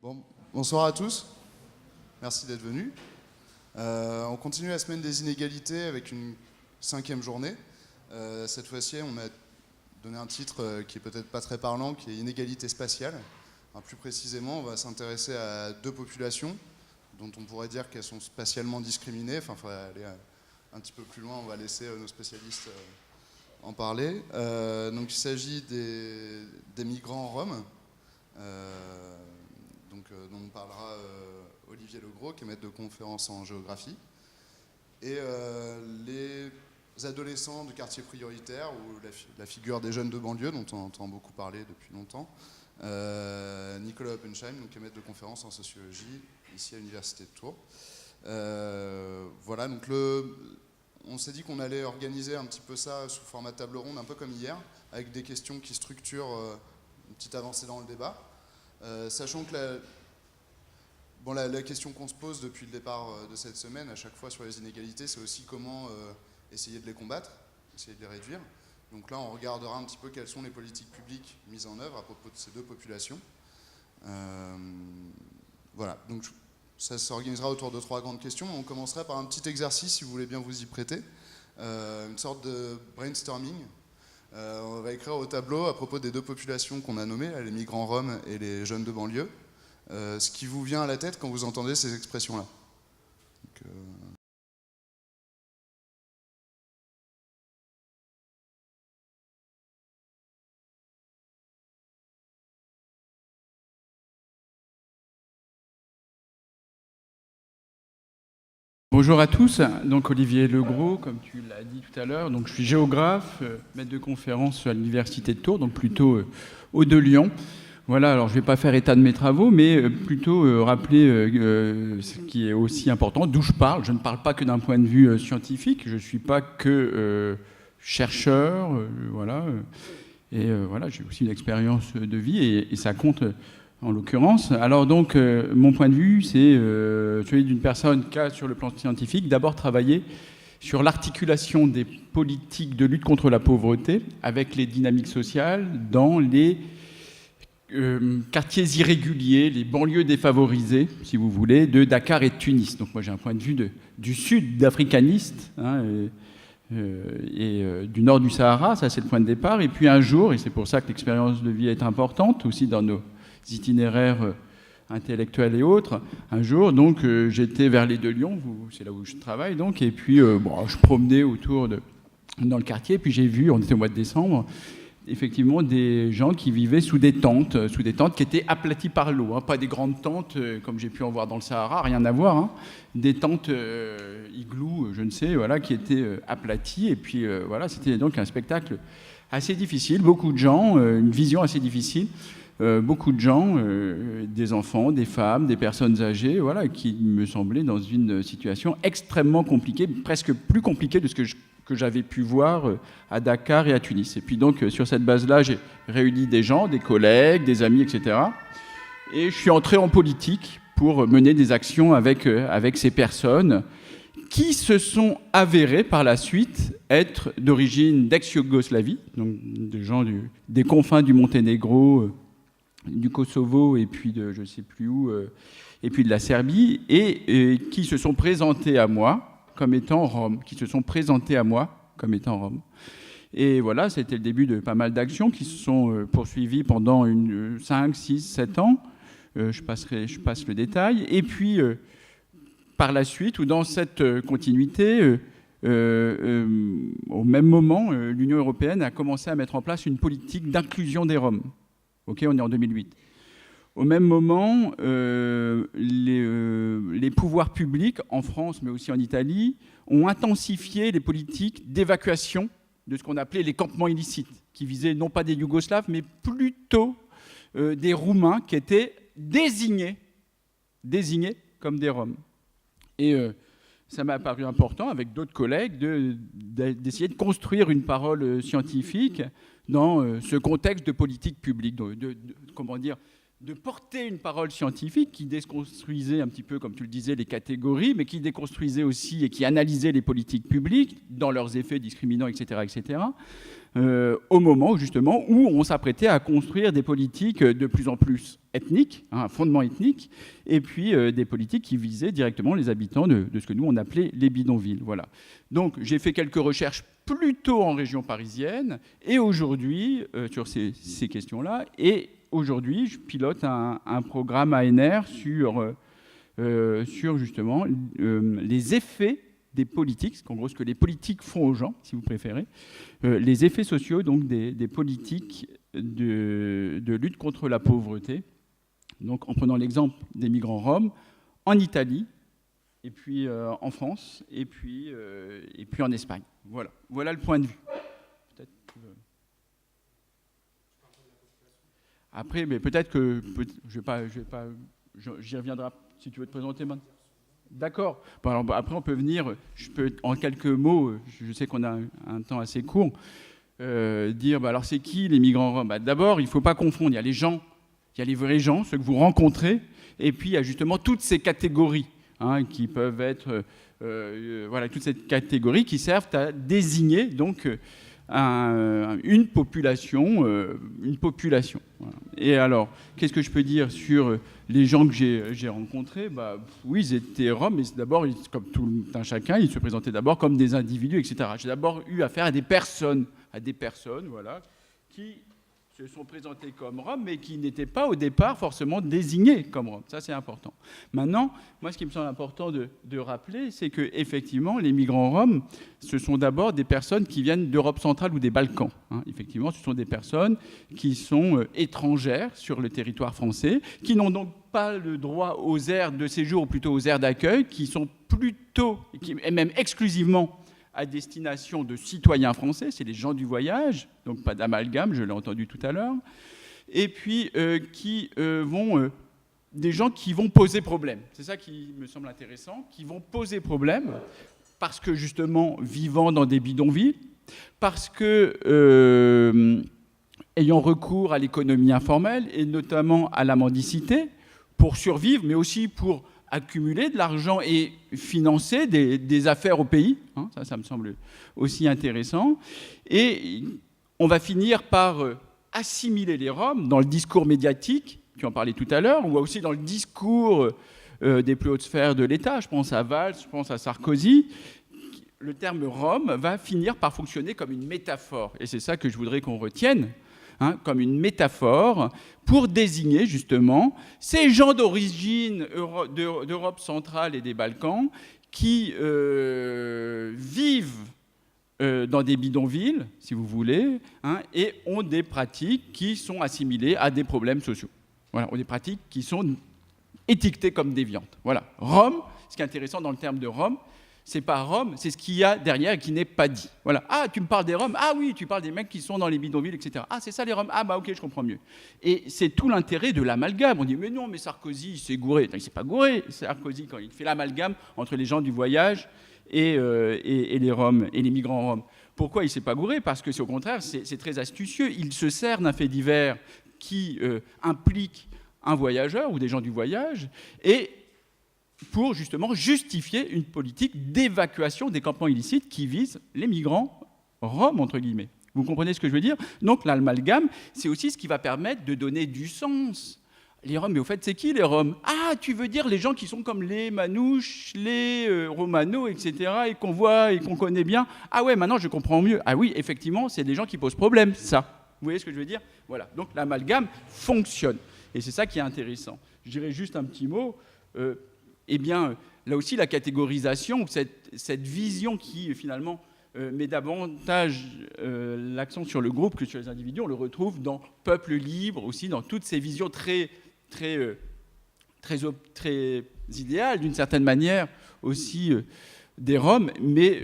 Bon, bonsoir à tous, merci d'être venus. On continue la semaine des inégalités avec une 5e journée. Cette fois-ci, on a donné un titre qui est peut-être pas très parlant, qui est inégalité spatiale. Enfin, plus précisément, on va s'intéresser à deux populations dont on pourrait dire qu'elles sont spatialement discriminées. Enfin, il faudrait aller un petit peu plus loin, on va laisser nos spécialistes en parler. Donc il s'agit des migrants roms. Dont nous parlera Olivier Legros, qui est maître de conférence en géographie, et les adolescents de quartiers prioritaires, ou la figure des jeunes de banlieue, dont on entend beaucoup parler depuis longtemps, Nicolas Oppenheim, qui est maître de conférence en sociologie, ici à l'Université de Tours. Voilà, donc on s'est dit qu'on allait organiser un petit peu ça sous format table ronde, un peu comme hier, avec des questions qui structurent une petite avancée dans le débat. Sachant que la question qu'on se pose depuis le départ de cette semaine, à chaque fois sur les inégalités, c'est aussi comment essayer de les combattre, essayer de les réduire. Donc là, on regardera un petit peu quelles sont les politiques publiques mises en œuvre à propos de ces deux populations. Voilà, donc ça s'organisera autour de 3 grandes questions. On commencerait par un petit exercice, si vous voulez bien vous y prêter, une sorte de brainstorming. On va écrire au tableau à propos des deux populations qu'on a nommées, les migrants roms et les jeunes de banlieue, ce qui vous vient à la tête quand vous entendez ces expressions-là. Bonjour à tous, donc Olivier Legros, comme tu l'as dit tout à l'heure, donc je suis géographe, maître de conférence à l'Université de Tours, donc plutôt au de Lyon. Voilà, alors je ne vais pas faire état de mes travaux, mais plutôt rappeler ce qui est aussi important, d'où je parle. Je ne parle pas que d'un point de vue scientifique, je ne suis pas que chercheur, voilà. Voilà, j'ai aussi une expérience de vie et ça compte en l'occurrence. Alors donc, mon point de vue, c'est celui d'une personne qui a, sur le plan scientifique, d'abord travaillé sur l'articulation des politiques de lutte contre la pauvreté avec les dynamiques sociales dans les quartiers irréguliers, les banlieues défavorisées, si vous voulez, de Dakar et de Tunis. Donc moi, j'ai un point de vue du sud africaniste, du nord du Sahara, ça c'est le point de départ. Et puis un jour, et c'est pour ça que l'expérience de vie est importante, aussi dans nos itinéraires intellectuels et autres, un jour, donc, j'étais vers les Deux Lions, c'est là où je travaille, donc, et puis je promenais autour dans le quartier, puis j'ai vu, on était au mois de décembre, effectivement des gens qui vivaient sous des tentes qui étaient aplaties par l'eau, pas des grandes tentes comme j'ai pu en voir dans le Sahara, rien à voir, des tentes igloo, je ne sais, voilà, qui étaient aplaties, et puis voilà, c'était donc un spectacle assez difficile, beaucoup de gens, une vision assez difficile. Beaucoup de gens, des enfants, des femmes, des personnes âgées, voilà, qui me semblaient dans une situation extrêmement compliquée, presque plus compliquée de ce que j'avais pu voir à Dakar et à Tunis. Et puis donc, sur cette base-là, j'ai réuni des gens, des collègues, des amis, etc. Et je suis entré en politique pour mener des actions avec ces personnes qui se sont avérées par la suite être d'origine d'ex-Yougoslavie, donc des gens des confins du Monténégro, du Kosovo et puis de je ne sais plus où, et puis de la Serbie, et qui se sont présentés à moi comme étant roms, Et voilà, c'était le début de pas mal d'actions qui se sont poursuivies pendant 5, 6, 7 ans. Je passe le détail. Et puis, par la suite, ou dans cette continuité, au même moment, l'Union européenne a commencé à mettre en place une politique d'inclusion des Roms. Ok, on est en 2008. Au même moment, les pouvoirs publics, en France, mais aussi en Italie, ont intensifié les politiques d'évacuation de ce qu'on appelait les campements illicites, qui visaient non pas des Yougoslaves, mais plutôt des Roumains qui étaient désignés comme des Roms. Et ça m'a paru important, avec d'autres collègues, d'essayer de construire une parole scientifique dans ce contexte de politique publique, de porter une parole scientifique qui déconstruisait un petit peu, comme tu le disais, les catégories, mais qui déconstruisait aussi et qui analysait les politiques publiques dans leurs effets discriminants, etc., etc., au moment justement où on s'apprêtait à construire des politiques de plus en plus ethniques, un fondement ethnique, et puis des politiques qui visaient directement les habitants de ce que nous on appelait les bidonvilles. Voilà. Donc j'ai fait quelques recherches plutôt en région parisienne, et aujourd'hui sur ces questions-là, et aujourd'hui, je pilote un programme ANR sur justement les effets des politiques, en gros ce que les politiques font aux gens, si vous préférez, les effets sociaux donc des politiques de lutte contre la pauvreté. Donc en prenant l'exemple des migrants roms en Italie, et puis en France, et puis en Espagne. Voilà le point de vue. Après, mais peut-être que j'y reviendrai si tu veux te présenter maintenant. D'accord. Bon, alors, après, on peut venir. Je peux, en quelques mots, je sais qu'on a un temps assez court, dire. Alors, c'est qui les migrants roms ? D'abord, il ne faut pas confondre. Il y a les gens, il y a les vrais gens, ceux que vous rencontrez, et puis il y a justement toutes ces catégories qui peuvent être, voilà, toutes ces catégories qui servent à désigner donc une population. Voilà. Et alors, qu'est-ce que je peux dire sur les gens que j'ai rencontrés ? Oui, ils étaient roms, mais d'abord, comme tout un chacun, ils se présentaient d'abord comme des individus, etc. J'ai d'abord eu affaire à des personnes, voilà, qui se sont présentés comme roms, mais qui n'étaient pas au départ forcément désignés comme roms. Ça, c'est important. Maintenant, moi, ce qui me semble important de rappeler, c'est qu'effectivement, les migrants roms, ce sont d'abord des personnes qui viennent d'Europe centrale ou des Balkans. Effectivement, ce sont des personnes qui sont étrangères sur le territoire français, qui n'ont donc pas le droit aux aires de séjour, ou plutôt aux aires d'accueil, qui sont plutôt, et même exclusivement, à destination de citoyens français, c'est les gens du voyage, donc pas d'amalgame, je l'ai entendu tout à l'heure, et puis des gens qui vont poser problème. C'est ça qui me semble intéressant, qui vont poser problème, parce que justement, vivant dans des bidonvilles, parce que ayant recours à l'économie informelle, et notamment à la mendicité, pour survivre, mais aussi pour accumuler de l'argent et financer des affaires au pays. Ça me semble aussi intéressant. Et on va finir par assimiler les Roms dans le discours médiatique, tu en parlais tout à l'heure, ou aussi dans le discours des plus hautes sphères de l'État. Je pense à Valls, je pense à Sarkozy. Le terme Rome va finir par fonctionner comme une métaphore. Et c'est ça que je voudrais qu'on retienne, comme une métaphore pour désigner justement ces gens d'origine d'Europe centrale et des Balkans qui vivent dans des bidonvilles, si vous voulez, et ont des pratiques qui sont assimilées à des problèmes sociaux. Voilà, ont des pratiques qui sont étiquetées comme déviantes. Voilà. Rome, ce qui est intéressant dans le terme de Rome, c'est pas Rome, c'est ce qu'il y a derrière et qui n'est pas dit. Voilà. Ah, tu me parles des Roms ? Ah oui, tu parles des mecs qui sont dans les bidonvilles, etc. Ah, c'est ça les Roms ? Ah bah ok, je comprends mieux. Et c'est tout l'intérêt de l'amalgame. On dit, mais non, mais Sarkozy, il s'est gouré. Non, il s'est pas gouré, Sarkozy, quand il fait l'amalgame entre les gens du voyage et les Roms, et les migrants roms. Pourquoi il s'est pas gouré ? Parce que c'est au contraire, c'est très astucieux. Il se sert d'un fait divers qui implique un voyageur ou des gens du voyage, et pour justement justifier une politique d'évacuation des campements illicites qui vise les migrants roms, entre guillemets. Vous comprenez ce que je veux dire ? Donc l'amalgame, c'est aussi ce qui va permettre de donner du sens. Les Roms, mais au fait, c'est qui les Roms ? Ah, tu veux dire les gens qui sont comme les Manouches, les Romano, etc., et qu'on voit et qu'on connaît bien ? Ah ouais, maintenant je comprends mieux. Ah oui, effectivement, c'est des gens qui posent problème, ça. Vous voyez ce que je veux dire ? Voilà, donc l'amalgame fonctionne. Et c'est ça qui est intéressant. Je dirais juste un petit mot. Eh bien, là aussi, la catégorisation, cette vision qui, finalement, met davantage l'accent sur le groupe que sur les individus, on le retrouve dans Peuple libre, aussi dans toutes ces visions très idéales, d'une certaine manière, aussi des Roms, mais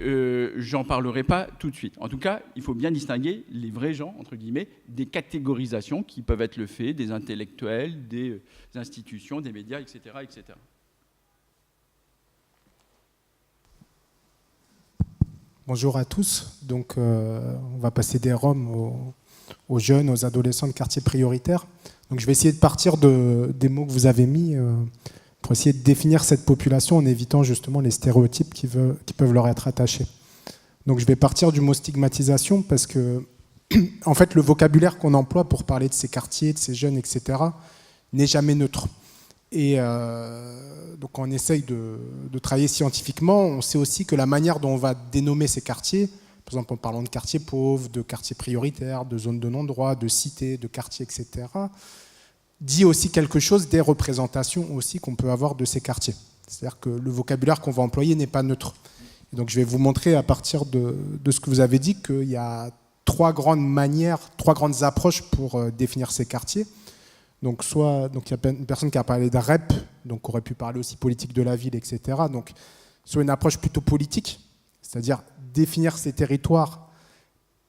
j'en parlerai pas tout de suite. En tout cas, il faut bien distinguer les vrais gens, entre guillemets, des catégorisations qui peuvent être le fait des intellectuels, des institutions, des médias, etc., etc. Bonjour à tous. Donc, on va passer des Roms aux jeunes, aux adolescents de quartiers prioritaires. Donc je vais essayer de partir des mots que vous avez mis pour essayer de définir cette population en évitant justement les stéréotypes qui peuvent leur être attachés. Donc je vais partir du mot stigmatisation parce que en fait le vocabulaire qu'on emploie pour parler de ces quartiers, de ces jeunes, etc. n'est jamais neutre. Et donc on essaye de travailler scientifiquement. On sait aussi que la manière dont on va dénommer ces quartiers, par exemple en parlant de quartiers pauvres, de quartiers prioritaires, de zones de non-droit, de cités, de quartiers, etc., dit aussi quelque chose des représentations aussi qu'on peut avoir de ces quartiers. C'est-à-dire que le vocabulaire qu'on va employer n'est pas neutre. Et donc je vais vous montrer à partir de ce que vous avez dit qu'il y a trois grandes manières, trois grandes approches pour définir ces quartiers. Donc il y a une personne qui a parlé de REP, donc on aurait pu parler aussi politique de la ville, etc. Donc sur une approche plutôt politique, c'est-à-dire définir ces territoires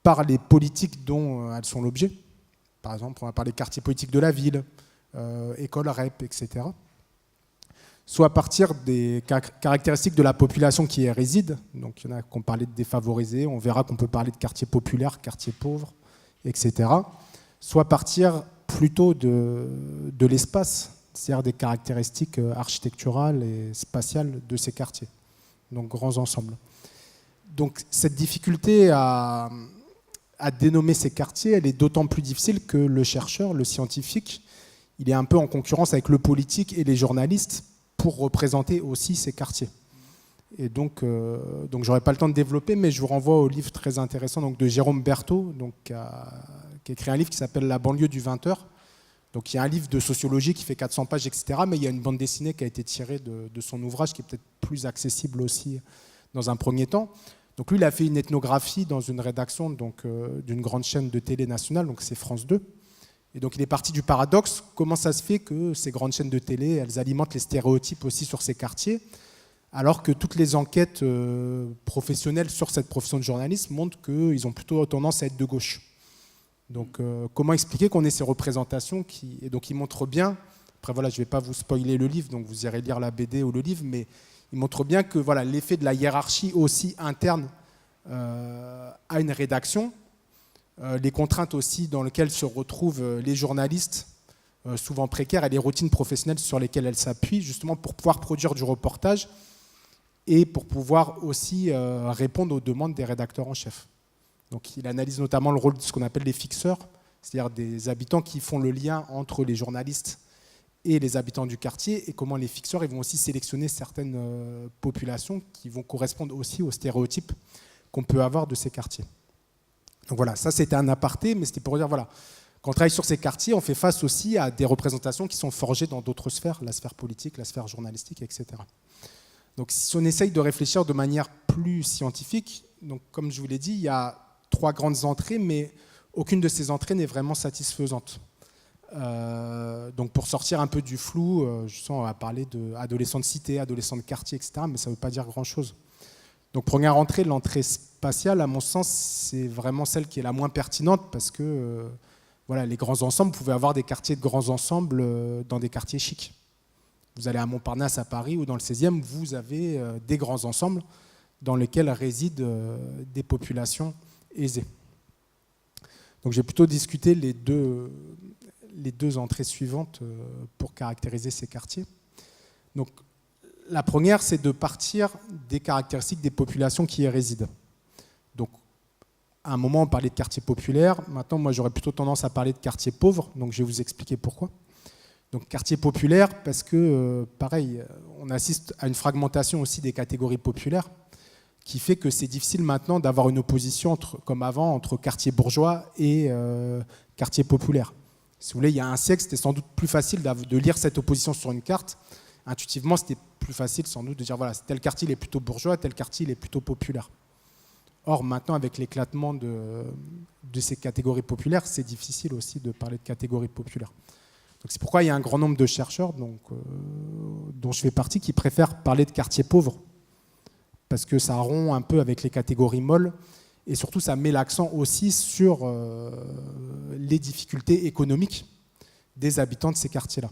par les politiques dont elles sont l'objet. Par exemple, on va parler quartier politique de la ville, école REP, etc. Soit à partir des caractéristiques de la population qui y réside. Donc il y en a qui ont parlé de défavorisés, on verra qu'on peut parler de quartier populaire, quartier pauvre, etc. Soit à partir plutôt de l'espace, c'est-à-dire des caractéristiques architecturales et spatiales de ces quartiers, donc grands ensembles. Donc cette difficulté à dénommer ces quartiers, elle est d'autant plus difficile que le chercheur, le scientifique, il est un peu en concurrence avec le politique et les journalistes pour représenter aussi ces quartiers. Et donc j'aurais pas le temps de développer, mais je vous renvoie au livre très intéressant donc, de Jérôme Berthaud, donc, qui a écrit un livre qui s'appelle La banlieue du 20h. Donc il y a un livre de sociologie qui fait 400 pages, etc. Mais il y a une bande dessinée qui a été tirée de son ouvrage, qui est peut-être plus accessible aussi dans un premier temps. Donc lui, il a fait une ethnographie dans une rédaction d'une grande chaîne de télé nationale, donc c'est France 2. Et donc il est parti du paradoxe, comment ça se fait que ces grandes chaînes de télé, elles alimentent les stéréotypes aussi sur ces quartiers, alors que toutes les enquêtes professionnelles sur cette profession de journaliste montrent qu'ils ont plutôt tendance à être de gauche. Donc comment expliquer qu'on ait ces représentations et donc il montre bien, après voilà, je ne vais pas vous spoiler le livre, donc vous irez lire la BD ou le livre, mais il montre bien que voilà, l'effet de la hiérarchie aussi interne à une rédaction, les contraintes aussi dans lesquelles se retrouvent les journalistes, souvent précaires, et les routines professionnelles sur lesquelles elles s'appuient, justement pour pouvoir produire du reportage et pour pouvoir aussi répondre aux demandes des rédacteurs en chef. Donc il analyse notamment le rôle de ce qu'on appelle les fixeurs, c'est-à-dire des habitants qui font le lien entre les journalistes et les habitants du quartier, et comment les fixeurs ils vont aussi sélectionner certaines populations qui vont correspondre aussi aux stéréotypes qu'on peut avoir de ces quartiers. Donc voilà, ça c'était un aparté, mais c'était pour dire, voilà, quand on travaille sur ces quartiers, on fait face aussi à des représentations qui sont forgées dans d'autres sphères, la sphère politique, la sphère journalistique, etc. Donc si on essaye de réfléchir de manière plus scientifique, donc comme je vous l'ai dit, il y a trois grandes entrées, mais aucune de ces entrées n'est vraiment satisfaisante. Donc pour sortir un peu du flou, je sens on va parler d'adolescents de cité, adolescents de quartier, etc., mais ça ne veut pas dire grand-chose. Donc première entrée, l'entrée spatiale, à mon sens, c'est vraiment celle qui est la moins pertinente parce que voilà, les grands ensembles, vous pouvez avoir des quartiers de grands ensembles dans des quartiers chics. Vous allez à Montparnasse à Paris ou dans le 16e, vous avez des grands ensembles dans lesquels résident des populations aisées. Donc j'ai plutôt discuté les deux entrées suivantes pour caractériser ces quartiers. Donc la première, c'est de partir des caractéristiques des populations qui y résident. Donc à un moment, on parlait de quartiers populaires. Maintenant, moi, j'aurais plutôt tendance à parler de quartiers pauvres. Donc je vais vous expliquer pourquoi. Donc quartier populaire, parce que, pareil, on assiste à une fragmentation aussi des catégories populaires qui fait que c'est difficile maintenant d'avoir une opposition, comme avant, entre quartier bourgeois et quartier populaire. Si vous voulez, il y a un siècle, c'était sans doute plus facile de lire cette opposition sur une carte. Intuitivement, c'était plus facile sans doute de dire, voilà, tel quartier il est plutôt bourgeois, tel quartier il est plutôt populaire. Or, maintenant, avec l'éclatement de ces catégories populaires, c'est difficile aussi de parler de catégories populaires. Donc, c'est pourquoi il y a un grand nombre de chercheurs, dont je fais partie, qui préfèrent parler de quartiers pauvres, parce que ça rompt un peu avec les catégories molles, et surtout ça met l'accent aussi sur les difficultés économiques des habitants de ces quartiers-là.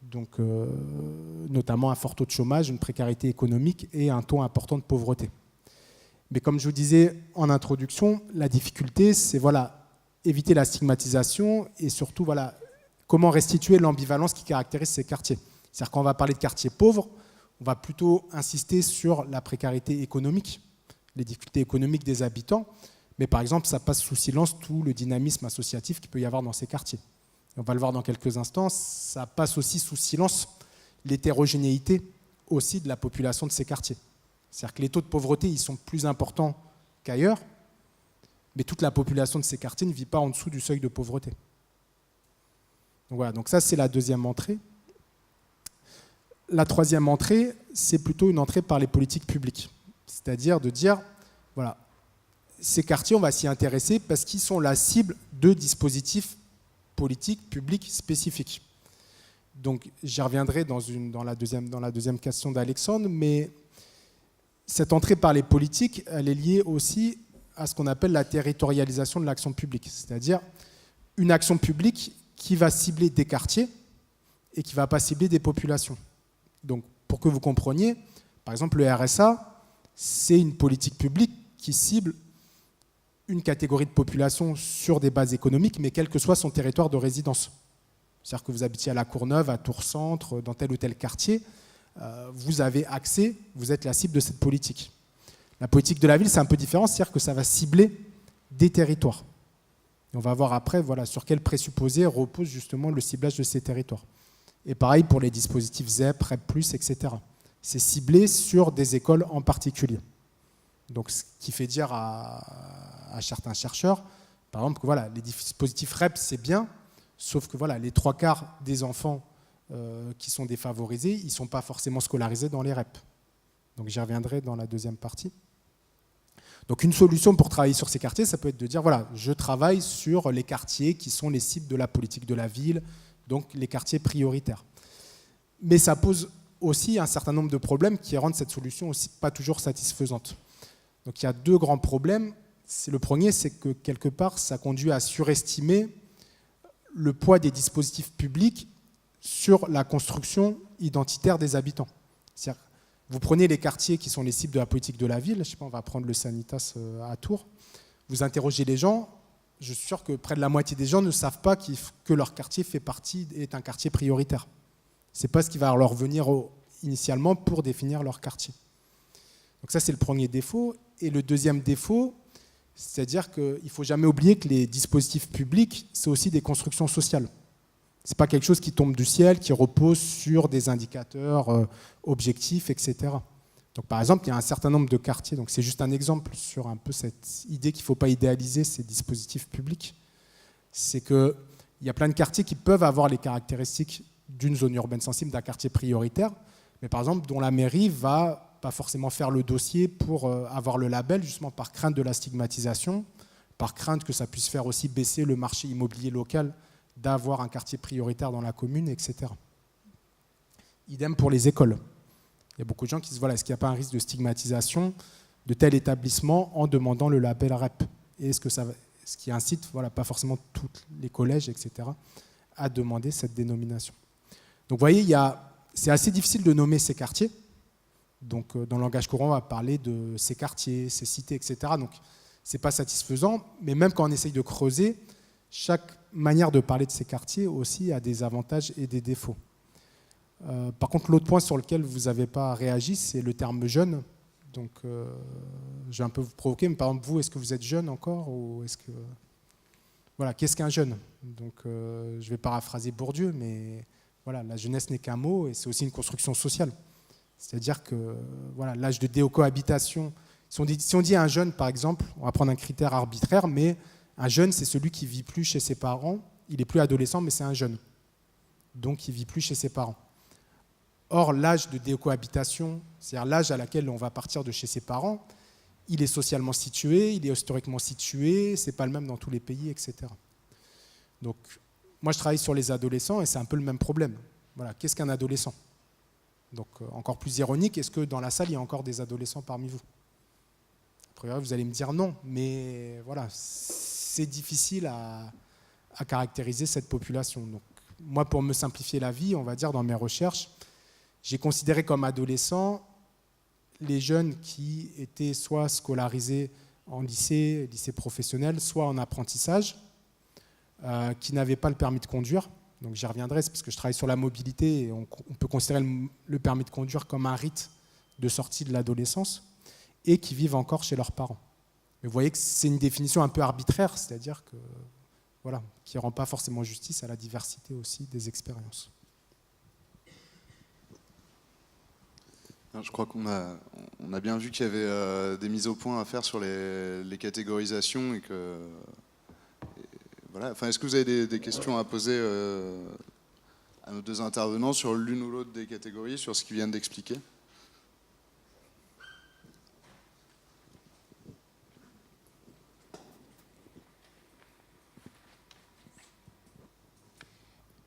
Donc, notamment un fort taux de chômage, une précarité économique et un taux important de pauvreté. Mais comme je vous disais en introduction, la difficulté, c'est voilà, éviter la stigmatisation et surtout voilà, comment restituer l'ambivalence qui caractérise ces quartiers. C'est-à-dire quand on va parler de quartiers pauvres, on va plutôt insister sur la précarité économique, les difficultés économiques des habitants, mais par exemple, ça passe sous silence tout le dynamisme associatif qu'il peut y avoir dans ces quartiers. On va le voir dans quelques instants, ça passe aussi sous silence l'hétérogénéité aussi de la population de ces quartiers. C'est-à-dire que les taux de pauvreté, ils sont plus importants qu'ailleurs, mais toute la population de ces quartiers ne vit pas en dessous du seuil de pauvreté. Donc voilà, donc ça c'est la deuxième entrée. La troisième entrée, c'est plutôt une entrée par les politiques publiques. C'est-à-dire de dire, voilà, ces quartiers, on va s'y intéresser parce qu'ils sont la cible de dispositifs politiques publics spécifiques. Donc j'y reviendrai dans la deuxième question d'Alexandre, mais cette entrée par les politiques, elle est liée aussi à ce qu'on appelle la territorialisation de l'action publique, c'est-à-dire une action publique qui va cibler des quartiers et qui ne va pas cibler des populations. Donc pour que vous compreniez, par exemple le RSA, c'est une politique publique qui cible une catégorie de population sur des bases économiques, mais quel que soit son territoire de résidence. C'est-à-dire que vous habitiez à la Courneuve, à Tours-Centre, dans tel ou tel quartier, vous avez accès, vous êtes la cible de cette politique. La politique de la ville, c'est un peu différent, c'est-à-dire que ça va cibler des territoires. Et on va voir après voilà, sur quel présupposé repose justement le ciblage de ces territoires. Et pareil pour les dispositifs ZEP, REP+, etc. C'est ciblé sur des écoles en particulier. Donc ce qui fait dire à certains chercheurs, par exemple, que voilà, les dispositifs REP, c'est bien, sauf que voilà, les 3/4 des enfants qui sont défavorisés, ils ne sont pas forcément scolarisés dans les REP. Donc j'y reviendrai dans la deuxième partie. Donc une solution pour travailler sur ces quartiers, ça peut être de dire, voilà, je travaille sur les quartiers qui sont les cibles de la politique de la ville, donc les quartiers prioritaires. Mais ça pose aussi un certain nombre de problèmes qui rendent cette solution aussi pas toujours satisfaisante. Donc il y a deux grands problèmes. Le premier, c'est que quelque part, ça conduit à surestimer le poids des dispositifs publics sur la construction identitaire des habitants. C'est-à-dire, vous prenez les quartiers qui sont les cibles de la politique de la ville, je sais pas, on va prendre le Sanitas à Tours, vous interrogez les gens, je suis sûr que près de la moitié des gens ne savent pas que leur quartier est un quartier prioritaire. Ce n'est pas ce qui va leur venir initialement pour définir leur quartier. Donc ça, c'est le premier défaut. Et le deuxième défaut, c'est-à-dire qu'il ne faut jamais oublier que les dispositifs publics, c'est aussi des constructions sociales. Ce n'est pas quelque chose qui tombe du ciel, qui repose sur des indicateurs objectifs, etc. Donc, par exemple, il y a un certain nombre de quartiers, donc c'est juste un exemple sur un peu cette idée qu'il ne faut pas idéaliser ces dispositifs publics. C'est qu'il y a plein de quartiers qui peuvent avoir les caractéristiques d'une zone urbaine sensible, d'un quartier prioritaire, mais par exemple, dont la mairie va pas forcément faire le dossier pour avoir le label, justement par crainte de la stigmatisation, par crainte que ça puisse faire aussi baisser le marché immobilier local d'avoir un quartier prioritaire dans la commune, etc. Idem pour les écoles. Il y a beaucoup de gens qui se disent, voilà, est-ce qu'il n'y a pas un risque de stigmatisation de tel établissement en demandant le label REP? Et ce qui incite, voilà, pas forcément tous les collèges, etc., à demander cette dénomination. Donc vous voyez, c'est assez difficile de nommer ces quartiers. Donc dans le langage courant, on va parler de ces quartiers, ces cités, etc. Donc ce n'est pas satisfaisant, mais même quand on essaye de creuser, chaque manière de parler de ces quartiers aussi a des avantages et des défauts. Par contre, l'autre point sur lequel vous n'avez pas réagi, c'est le terme jeune. Donc je vais un peu vous provoquer, mais par exemple, vous, est-ce que vous êtes jeune encore ou est-ce que... Voilà, qu'est-ce qu'un jeune? Donc je vais paraphraser Bourdieu, mais voilà, la jeunesse n'est qu'un mot et c'est aussi une construction sociale. C'est-à-dire que voilà, l'âge de décohabitation, si on dit à un jeune, par exemple, on va prendre un critère arbitraire, mais un jeune, c'est celui qui ne vit plus chez ses parents, il n'est plus adolescent, mais c'est un jeune. Donc il ne vit plus chez ses parents. Or, l'âge de décohabitation, c'est-à-dire l'âge à laquelle on va partir de chez ses parents, il est socialement situé, il est historiquement situé, ce n'est pas le même dans tous les pays, etc. Donc, moi, je travaille sur les adolescents et c'est un peu le même problème. Voilà, qu'est-ce qu'un adolescent? Donc, encore plus ironique, est-ce que dans la salle, il y a encore des adolescents parmi vous? A priori, vous allez me dire non, mais voilà, c'est difficile à caractériser cette population. Donc, moi, pour me simplifier la vie, on va dire, dans mes recherches, j'ai considéré comme adolescents les jeunes qui étaient soit scolarisés en lycée professionnel, soit en apprentissage, qui n'avaient pas le permis de conduire. donc j'y reviendrai, c'est parce que je travaille sur la mobilité et on peut considérer le permis de conduire comme un rite de sortie de l'adolescence, et qui vivent encore chez leurs parents. Mais vous voyez que c'est une définition un peu arbitraire, c'est-à-dire que, voilà, qui ne rend pas forcément justice à la diversité aussi des expériences. Je crois qu'on a bien vu qu'il y avait des mises au point à faire sur les catégorisations et que voilà. Enfin, est-ce que vous avez des questions à poser à nos deux intervenants sur l'une ou l'autre des catégories, sur ce qu'ils viennent d'expliquer?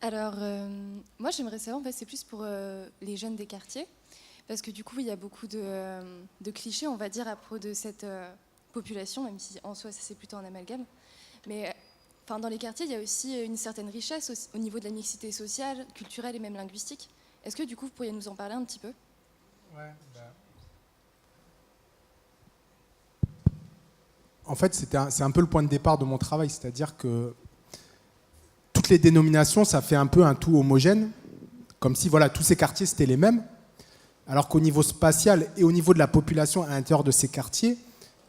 Alors, moi j'aimerais savoir, en fait, c'est plus pour les jeunes des quartiers, parce que du coup il y a beaucoup de clichés, on va dire, à propos de cette population, même si en soi ça c'est plutôt un amalgame. Mais enfin, dans les quartiers, il y a aussi une certaine richesse au niveau de la mixité sociale, culturelle et même linguistique. Est-ce que du coup vous pourriez nous en parler un petit peu? En fait, c'est un peu le point de départ de mon travail, c'est-à-dire que toutes les dénominations, ça fait un peu un tout homogène, comme si voilà, tous ces quartiers c'était les mêmes, alors qu'au niveau spatial et au niveau de la population à l'intérieur de ces quartiers,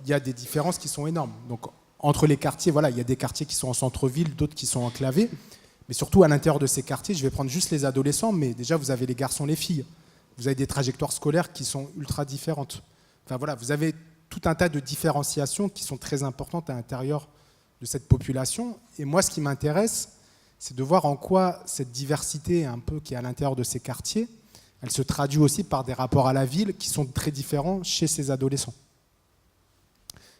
il y a des différences qui sont énormes. Donc entre les quartiers, voilà, il y a des quartiers qui sont en centre-ville, d'autres qui sont enclavés, mais surtout à l'intérieur de ces quartiers, je vais prendre juste les adolescents, mais déjà vous avez les garçons, les filles, vous avez des trajectoires scolaires qui sont ultra différentes. Enfin voilà, vous avez tout un tas de différenciations qui sont très importantes à l'intérieur de cette population. Et moi, ce qui m'intéresse, c'est de voir en quoi cette diversité un peu qui est à l'intérieur de ces quartiers, elle se traduit aussi par des rapports à la ville qui sont très différents chez ces adolescents.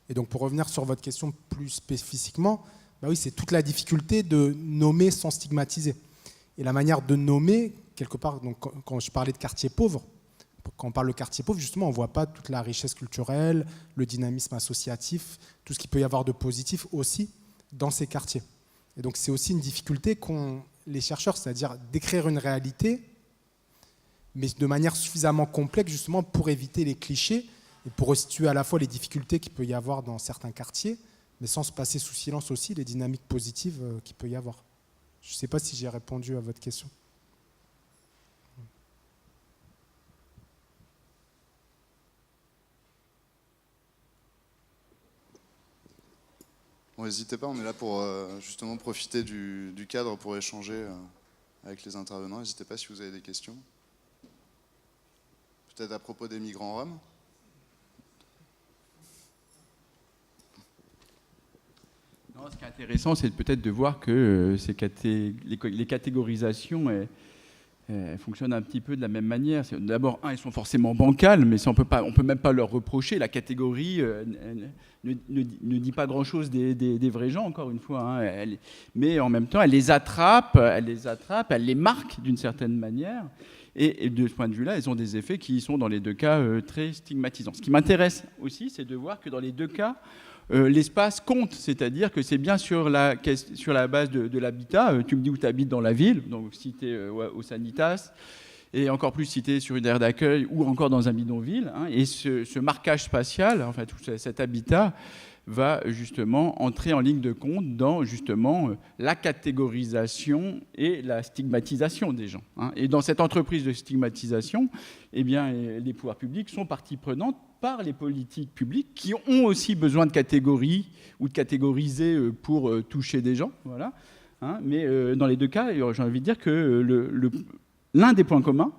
Et donc pour revenir sur votre question plus spécifiquement, bah oui, c'est toute la difficulté de nommer sans stigmatiser. Et la manière de nommer, quelque part, donc, quand je parlais de quartier pauvre, quand on parle de quartier pauvre, justement, on ne voit pas toute la richesse culturelle, le dynamisme associatif, tout ce qu'il peut y avoir de positif aussi dans ces quartiers. Et donc c'est aussi une difficulté qu'ont les chercheurs, c'est-à-dire d'écrire une réalité, mais de manière suffisamment complexe justement pour éviter les clichés et pour restituer à la fois les difficultés qu'il peut y avoir dans certains quartiers, mais sans se passer sous silence aussi les dynamiques positives qu'il peut y avoir. Je ne sais pas si j'ai répondu à votre question. Bon, n'hésitez pas, on est là pour justement profiter du cadre pour échanger avec les intervenants. N'hésitez pas si vous avez des questions. Peut-être à propos des migrants roms. Non, ce qui est intéressant, c'est peut-être de voir que les catégorisations fonctionnent un petit peu de la même manière. D'abord, elles sont forcément bancales, mais ça, on peut même pas leur reprocher. La catégorie ne dit pas grand-chose des vrais gens, encore une fois. Hein. Mais en même temps, elle les attrape, elle les marque d'une certaine manière. Et de ce point de vue-là, elles ont des effets qui sont dans les deux cas très stigmatisants. Ce qui m'intéresse aussi, c'est de voir que dans les deux cas, l'espace compte, c'est-à-dire que c'est bien sur la base de l'habitat. Tu me dis où tu habites dans la ville, donc si tu es au Sanitas, et encore plus si tu es sur une aire d'accueil ou encore dans un bidonville. Hein, et ce marquage spatial, enfin tout cet habitat, va justement entrer en ligne de compte dans justement la catégorisation et la stigmatisation des gens. Hein. Et dans cette entreprise de stigmatisation, eh bien, les pouvoirs publics sont partie prenante par les politiques publiques qui ont aussi besoin de catégories ou de catégoriser pour toucher des gens. Voilà. Hein. Mais dans les deux cas, j'ai envie de dire que l'un des points communs,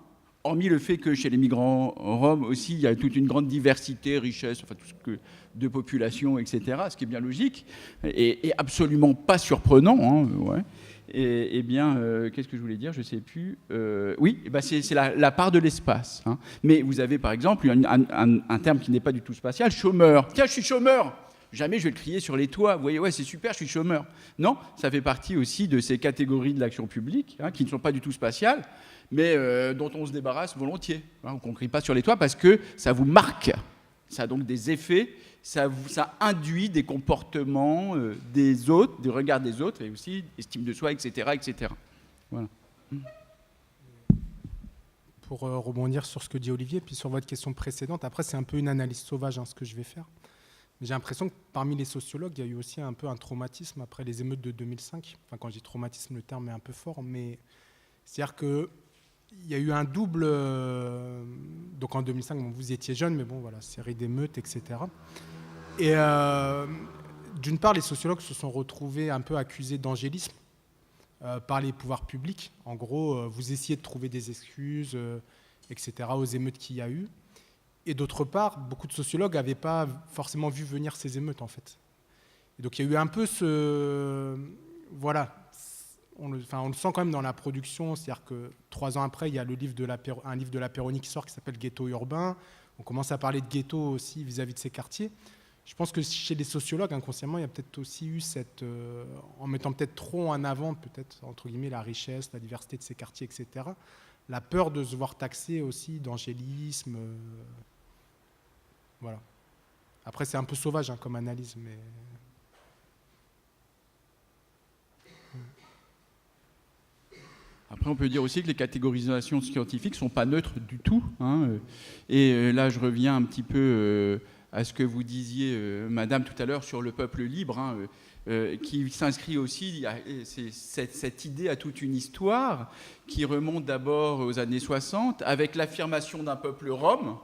hormis le fait que chez les migrants roms aussi, il y a toute une grande diversité, richesse, enfin tout ce que de population, etc., ce qui est bien logique et absolument pas surprenant. Hein, ouais. Et bien, qu'est-ce que je voulais dire? Je ne sais plus. Oui, bah c'est la part de l'espace. Hein. Mais vous avez par exemple un terme qui n'est pas du tout spatial, chômeur. Tiens, je suis chômeur. Jamais je vais le crier sur les toits. Vous voyez, ouais, c'est super, je suis chômeur. Non, ça fait partie aussi de ces catégories de l'action publique hein, qui ne sont pas du tout spatiales, mais dont on se débarrasse volontiers. Hein, qu'on ne crie pas sur les toits parce que ça vous marque. Ça a donc des effets, ça induit des comportements des autres, des regards des autres, et aussi estime de soi, etc. etc. Voilà. Pour rebondir sur ce que dit Olivier, puis sur votre question précédente, après c'est un peu une analyse sauvage hein, ce que je vais faire. J'ai l'impression que parmi les sociologues, il y a eu aussi un peu un traumatisme après les émeutes de 2005. Enfin, quand je dis traumatisme, le terme est un peu fort, mais c'est-à-dire qu'il y a eu un double... donc en 2005, bon, vous étiez jeune, mais bon, voilà, série d'émeutes, etc. Et d'une part, les sociologues se sont retrouvés un peu accusés d'angélisme par les pouvoirs publics. En gros, vous essayez de trouver des excuses, etc., aux émeutes qu'il y a eu. Et d'autre part, beaucoup de sociologues n'avaient pas forcément vu venir ces émeutes, en fait. Et donc il y a eu un peu ce... Voilà, on le sent quand même dans la production, c'est-à-dire que 3 ans après, il y a un livre de la Perroni qui sort qui s'appelle Ghetto urbain. On commence à parler de ghetto aussi vis-à-vis de ces quartiers. Je pense que chez les sociologues, inconsciemment, il y a peut-être aussi eu cette... en mettant peut-être trop en avant, peut-être, entre guillemets, la richesse, la diversité de ces quartiers, etc., la peur de se voir taxé aussi d'angélisme. Voilà. Après, c'est un peu sauvage comme analyse, mais... Après, on peut dire aussi que les catégorisations scientifiques ne sont pas neutres du tout. Et là, je reviens un petit peu à ce que vous disiez, Madame, tout à l'heure, sur le peuple libre, qui s'inscrit aussi, cette idée a toute une histoire qui remonte d'abord aux années 60, avec l'affirmation d'un peuple rome,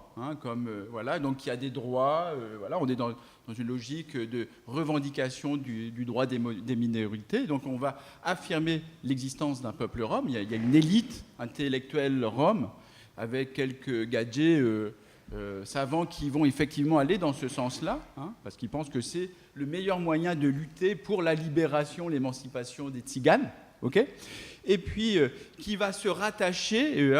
voilà, donc qui a des droits. Voilà, on est dans une logique de revendication du droit des minorités. Donc on va affirmer l'existence d'un peuple rome. Il y a une élite intellectuelle rome avec quelques gadgets savants qui vont effectivement aller dans ce sens-là, parce qu'ils pensent que c'est le meilleur moyen de lutter pour la libération, l'émancipation des tziganes. Okay, et puis qui va se rattacher,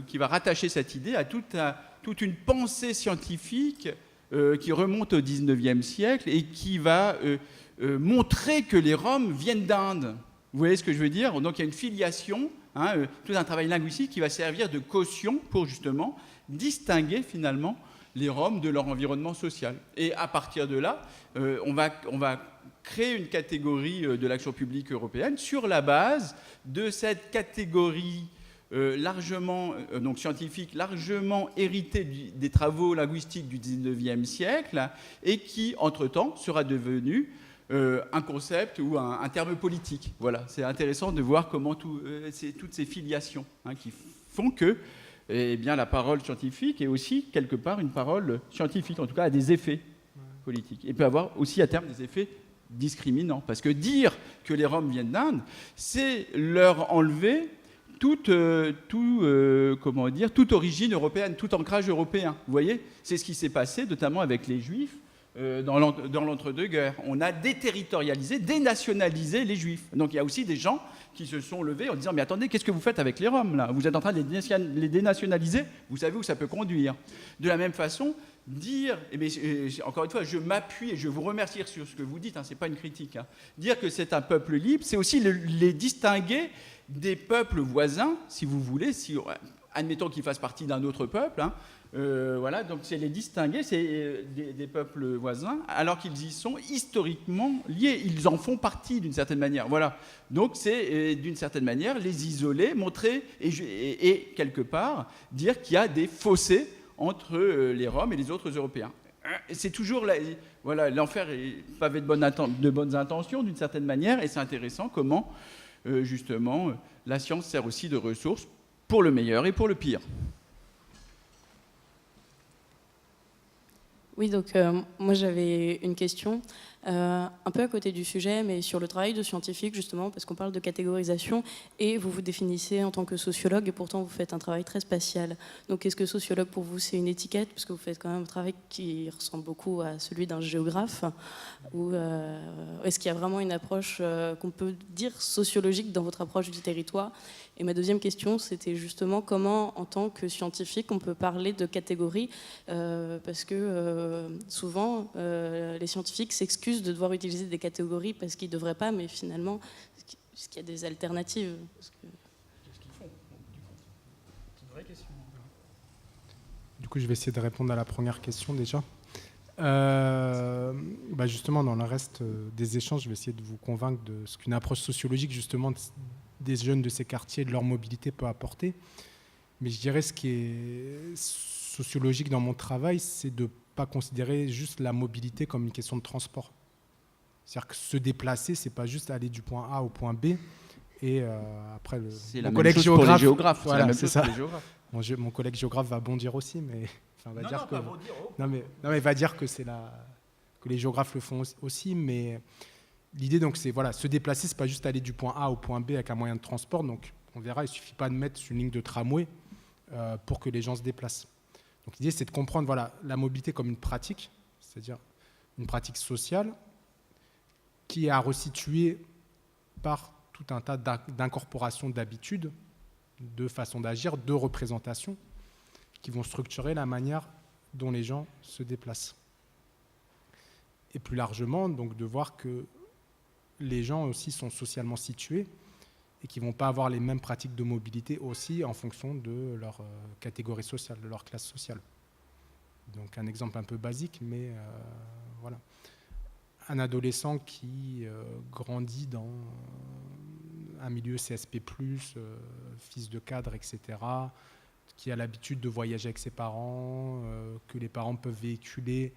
qui va rattacher cette idée à toute une pensée scientifique qui remonte au XIXe siècle et qui va montrer que les Roms viennent d'Inde. Vous voyez ce que je veux dire? Donc il y a une filiation, tout un travail linguistique qui va servir de caution pour justement distinguer finalement les Roms de leur environnement social. Et à partir de là, on va créer une catégorie de l'action publique européenne sur la base de cette catégorie donc scientifique, largement héritée des travaux linguistiques du XIXe siècle et qui, entre-temps, sera devenue un concept ou un terme politique. Voilà, c'est intéressant de voir comment toutes ces filiations qui font que la parole scientifique est aussi, quelque part, une parole scientifique, en tout cas, a des effets politiques. Et peut avoir aussi, à terme, des effets discriminants. Parce que dire que les Roms viennent d'Inde, c'est leur enlever toute origine européenne, tout ancrage européen. Vous voyez, c'est ce qui s'est passé, notamment avec les Juifs, dans l'entre-deux-guerres. On a déterritorialisé, dénationalisé les Juifs. Donc il y a aussi des gens qui se sont levés en disant « Mais attendez, qu'est-ce que vous faites avec les Roms, là? Vous êtes en train de les dénationaliser, vous savez où ça peut conduire. » De la même façon, dire, encore une fois, je m'appuie et je vous remercie sur ce que vous dites, ce n'est pas une critique, dire que c'est un peuple libre, c'est aussi les distinguer des peuples voisins, si vous voulez, admettons qu'ils fassent partie d'un autre peuple, voilà, donc c'est les distinguer, c'est des peuples voisins, alors qu'ils y sont historiquement liés, ils en font partie d'une certaine manière. Voilà, donc c'est d'une certaine manière les isoler, montrer et quelque part dire qu'il y a des fossés entre les Roms et les autres Européens. C'est toujours l'enfer est pavé de bonnes intentions d'une certaine manière, et c'est intéressant comment justement la science sert aussi de ressource pour le meilleur et pour le pire. Oui, donc moi j'avais une question, un peu à côté du sujet, mais sur le travail de scientifique justement, parce qu'on parle de catégorisation, et vous vous définissez en tant que sociologue, et pourtant vous faites un travail très spatial. Donc est-ce que sociologue pour vous c'est une étiquette, parce que vous faites quand même un travail qui ressemble beaucoup à celui d'un géographe, ou est-ce qu'il y a vraiment une approche qu'on peut dire sociologique dans votre approche du territoire? Et ma deuxième question, c'était justement comment, en tant que scientifique, on peut parler de catégories, parce que souvent, les scientifiques s'excusent de devoir utiliser des catégories parce qu'ils ne devraient pas, mais finalement, est-ce qu'il y a des alternatives? Qu'est-ce qu'ils font? C'est une vraie question. Du coup, je vais essayer de répondre à la première question déjà. Justement, dans le reste des échanges, je vais essayer de vous convaincre de ce qu'une approche sociologique, justement, des jeunes de ces quartiers, de leur mobilité peut apporter. Mais je dirais ce qui est sociologique dans mon travail, c'est de pas considérer juste la mobilité comme une question de transport. C'est-à-dire que se déplacer, c'est pas juste aller du point A au point B. Et après, c'est la même chose pour les géographes. Voilà, c'est ça. Mon collègue géographe va bondir aussi, mais enfin, va dire que non, mais va dire que que les géographes le font aussi. Mais l'idée, donc, c'est se déplacer, c'est pas juste aller du point A au point B avec un moyen de transport. Donc, on verra, il suffit pas de mettre une ligne de tramway pour que les gens se déplacent. Donc, l'idée, c'est de comprendre la mobilité comme une pratique, c'est-à-dire une pratique sociale qui est à resituer par tout un tas d'incorporations d'habitudes, de façons d'agir, de représentations qui vont structurer la manière dont les gens se déplacent. Et plus largement, donc, de voir que les gens aussi sont socialement situés et qui ne vont pas avoir les mêmes pratiques de mobilité aussi en fonction de leur catégorie sociale, de leur classe sociale. Donc un exemple un peu basique, mais voilà. Un adolescent qui grandit dans un milieu CSP+, fils de cadre, etc., qui a l'habitude de voyager avec ses parents, que les parents peuvent véhiculer,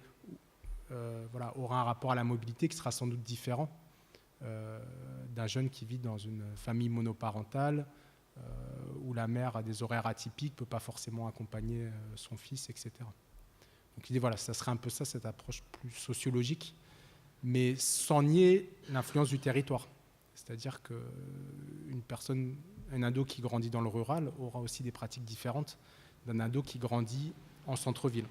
aura un rapport à la mobilité qui sera sans doute différent d'un jeune qui vit dans une famille monoparentale, où la mère a des horaires atypiques, ne peut pas forcément accompagner son fils, etc. Donc l'idée, ça serait un peu ça, cette approche plus sociologique, mais sans nier l'influence du territoire. C'est-à-dire un ado qui grandit dans le rural aura aussi des pratiques différentes d'un ado qui grandit en centre-ville.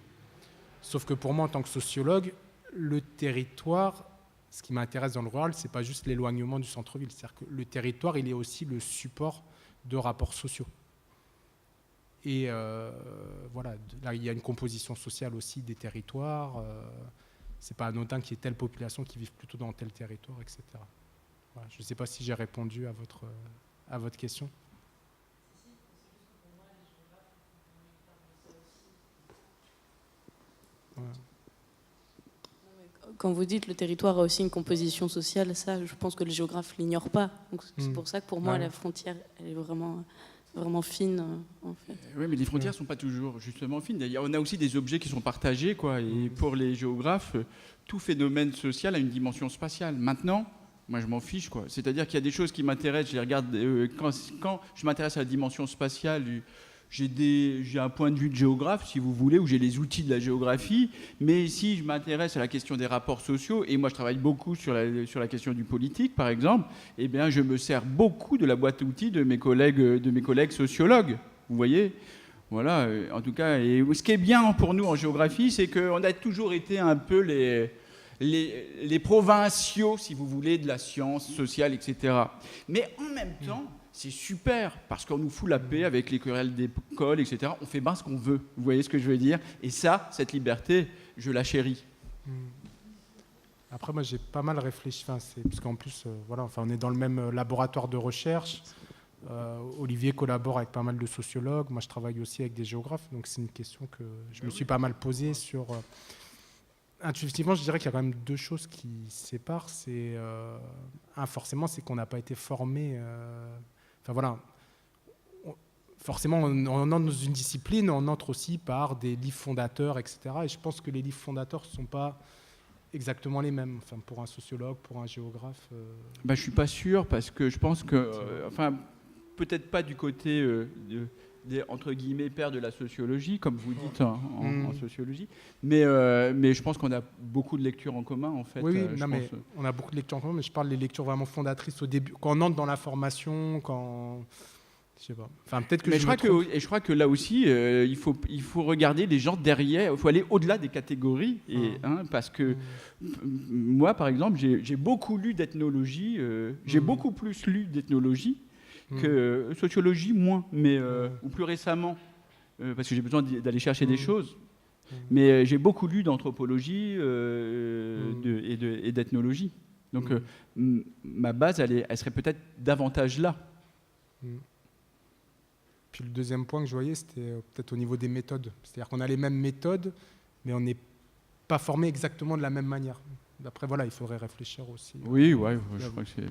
Sauf que pour moi, en tant que sociologue, le territoire, ce qui m'intéresse dans le rural, ce n'est pas juste l'éloignement du centre-ville. C'est-à-dire que le territoire, il est aussi le support de rapports sociaux. Et là, il y a une composition sociale aussi des territoires. C'est pas anodin qu'il y ait telle population qui vive plutôt dans tel territoire, etc. Voilà, je ne sais pas si j'ai répondu à votre question. Voilà. Quand vous dites le territoire a aussi une composition sociale, ça, je pense que les géographes ne l'ignorent pas. Donc, c'est pour ça que pour moi, la frontière, elle est vraiment fine, en fait. Oui, mais les frontières ne sont pas toujours justement fines. D'ailleurs, on a aussi des objets qui sont partagés, quoi. Et pour les géographes, tout phénomène social a une dimension spatiale. Maintenant, moi, je m'en fiche, quoi. C'est-à-dire qu'il y a des choses qui m'intéressent. Je les regarde quand je m'intéresse à la dimension spatiale. J'ai un point de vue de géographe, si vous voulez, où j'ai les outils de la géographie. Mais si je m'intéresse à la question des rapports sociaux, et moi je travaille beaucoup sur la question du politique, par exemple, eh bien, je me sers beaucoup de la boîte à outils de mes collègues sociologues. Vous voyez ? Voilà, en tout cas. Et ce qui est bien pour nous en géographie, c'est qu'on a toujours été un peu les provinciaux, si vous voulez, de la science sociale, etc. Mais en même temps, c'est super, parce qu'on nous fout la paix avec les querelles d'école, etc. On fait bien ce qu'on veut, vous voyez ce que je veux dire ? Et ça, cette liberté, je la chéris. Après, moi, j'ai pas mal réfléchi, parce qu'en plus, on est dans le même laboratoire de recherche. Olivier collabore avec pas mal de sociologues. Moi, je travaille aussi avec des géographes, donc c'est une question que je me suis pas mal posée sur... Intuitivement, je dirais qu'il y a quand même deux choses qui séparent. C'est forcément, c'est qu'on n'a pas été formé. Forcément, on entre dans une discipline, on entre aussi par des livres fondateurs, etc. Et je pense que les livres fondateurs ne sont pas exactement les mêmes. Pour un sociologue, pour un géographe. Je suis pas sûr, parce que je pense que, peut-être pas du côté des, entre guillemets, pères de la sociologie, comme vous dites en sociologie, mais je pense qu'on a beaucoup de lectures en commun, en fait. Oui, on a beaucoup de lectures en commun, mais je parle des lectures vraiment fondatrices au début, quand on entre dans la formation, quand... Je sais pas. Peut-être que je crois que là aussi, il faut regarder les gens derrière, il faut aller au-delà des catégories, parce que moi, par exemple, j'ai beaucoup lu d'ethnologie, j'ai beaucoup plus lu d'ethnologie que sociologie, moins, mais ou plus récemment, parce que j'ai besoin d'aller chercher des choses. Mais j'ai beaucoup lu d'anthropologie et d'ethnologie. Donc ma base, elle serait peut-être davantage là. Puis le deuxième point que je voyais, c'était peut-être au niveau des méthodes. C'est-à-dire qu'on a les mêmes méthodes, mais on n'est pas formé exactement de la même manière. Après, il faudrait réfléchir aussi. Oui, je crois que c'est...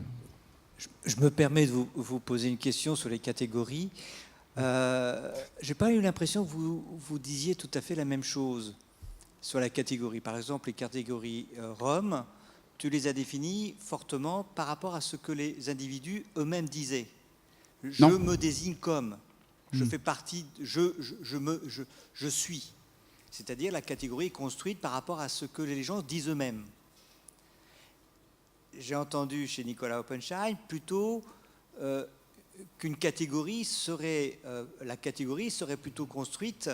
Je me permets de vous poser une question sur les catégories. Je n'ai pas eu l'impression que vous disiez tout à fait la même chose. sur la catégorie. Par exemple, les catégories Roms, tu les as définies fortement par rapport à ce que les individus eux-mêmes disaient. Je Non. me désigne comme, je fais partie, je suis. C'est-à-dire la catégorie est construite par rapport à ce que les gens disent eux-mêmes. J'ai entendu chez Nicolas Oppenheim plutôt qu'une catégorie serait, la catégorie serait plutôt construite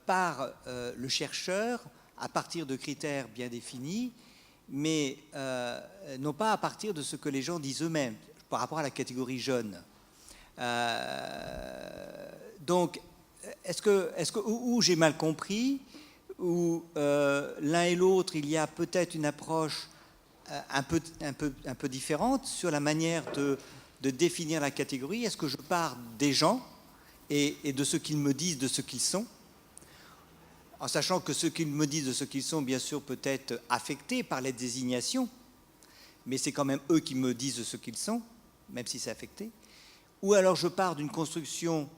par le chercheur à partir de critères bien définis, mais non pas à partir de ce que les gens disent eux-mêmes, par rapport à la catégorie jeune. Donc, où j'ai mal compris, où l'un et l'autre, il y a peut-être une approche un peu différente sur la manière de définir la catégorie. Est-ce que je pars des gens et de ce qu'ils me disent de ce qu'ils sont, en sachant que ce qu'ils me disent de ce qu'ils sont, bien sûr, peut être affecté par les désignations, mais c'est quand même eux qui me disent de ce qu'ils sont, même si c'est affecté. Ou alors je pars d'une construction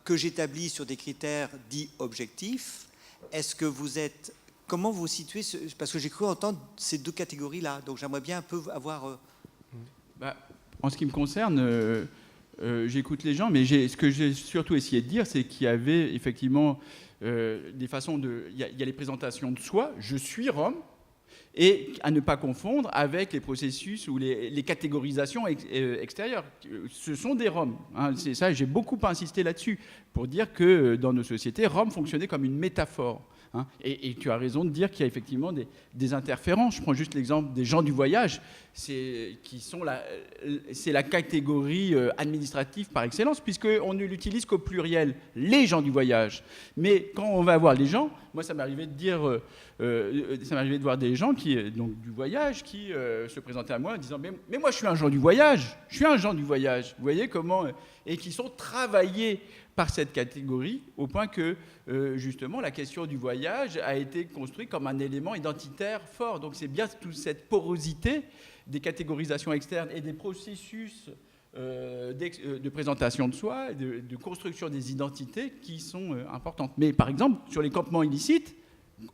que j'établis sur des critères dits objectifs. Est-ce que vous êtes... Comment vous situez parce que j'ai cru entendre ces deux catégories-là, donc j'aimerais bien un peu avoir... En ce qui me concerne, j'écoute les gens, mais ce que j'ai surtout essayé de dire, c'est qu'il y avait effectivement des façons de... Il y a les présentations de soi, je suis Rome, et à ne pas confondre avec les processus ou les catégorisations extérieures. Ce sont des Roms. Hein, c'est ça, j'ai beaucoup insisté là-dessus, pour dire que dans nos sociétés, Rome fonctionnait comme une métaphore. Hein, et tu as raison de dire qu'il y a effectivement des interférences. Je prends juste l'exemple des gens du voyage, c'est la catégorie administrative par excellence, puisqu'on ne l'utilise qu'au pluriel, les gens du voyage. Mais quand on va voir les gens, moi ça m'est arrivé de dire, ça m'est arrivé de voir des gens donc du voyage qui se présentaient à moi en disant mais moi je suis un gens du voyage, je suis un gens du voyage. Vous voyez comment et qui sont travaillés par cette catégorie, au point que, justement, la question du voyage a été construite comme un élément identitaire fort. Donc c'est bien toute cette porosité des catégorisations externes et des processus de présentation de soi, de construction des identités qui sont importantes. Mais par exemple, sur les campements illicites,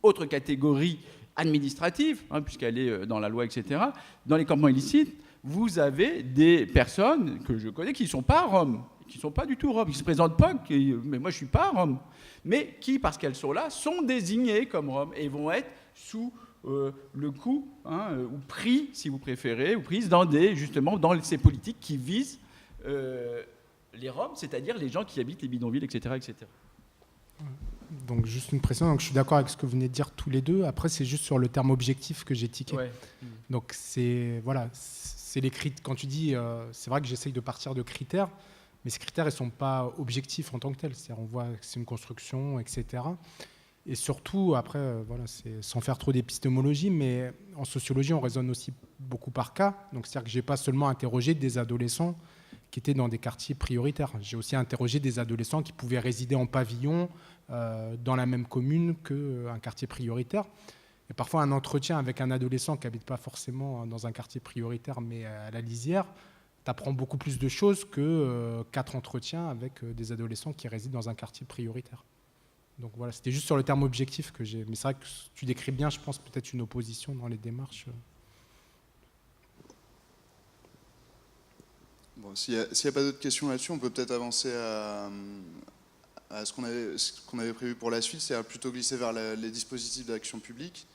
autre catégorie administrative, hein, puisqu'elle est dans la loi, etc., dans les campements illicites, vous avez des personnes que je connais qui ne sont pas roms, qui ne sont pas du tout roms, qui ne se présentent pas, mais moi je ne suis pas rom, mais qui, parce qu'elles sont là, sont désignées comme roms et vont être sous le coup, hein, ou pris, si vous préférez, ou prises justement dans ces politiques qui visent les roms, c'est-à-dire les gens qui habitent les bidonvilles, etc. etc. Donc juste une précision, donc je suis d'accord avec ce que vous venez de dire tous les deux. Après, c'est juste sur le terme objectif que j'ai tiqué. Ouais. Donc c'est les critères. Quand tu dis, c'est vrai que j'essaye de partir de critères, mais ces critères, ils ne sont pas objectifs en tant que tels. C'est-à-dire, on voit que c'est une construction, etc. Et surtout, après, c'est sans faire trop d'épistémologie, mais en sociologie, on raisonne aussi beaucoup par cas. Donc c'est-à-dire que je n'ai pas seulement interrogé des adolescents qui étaient dans des quartiers prioritaires. J'ai aussi interrogé des adolescents qui pouvaient résider en pavillon dans la même commune qu'un quartier prioritaire. Et parfois, un entretien avec un adolescent qui n'habite pas forcément dans un quartier prioritaire, mais à la lisière, tu apprends beaucoup plus de choses que 4 entretiens avec des adolescents qui résident dans un quartier prioritaire. Donc voilà, c'était juste sur le terme objectif que j'ai. Mais c'est vrai que tu décris bien, je pense, peut-être une opposition dans les démarches. Bon, s'il n'y a pas d'autres questions là-dessus, on peut peut-être avancer à ce qu'on avait prévu pour la suite, c'est-à-dire plutôt glisser vers les dispositifs d'action publique.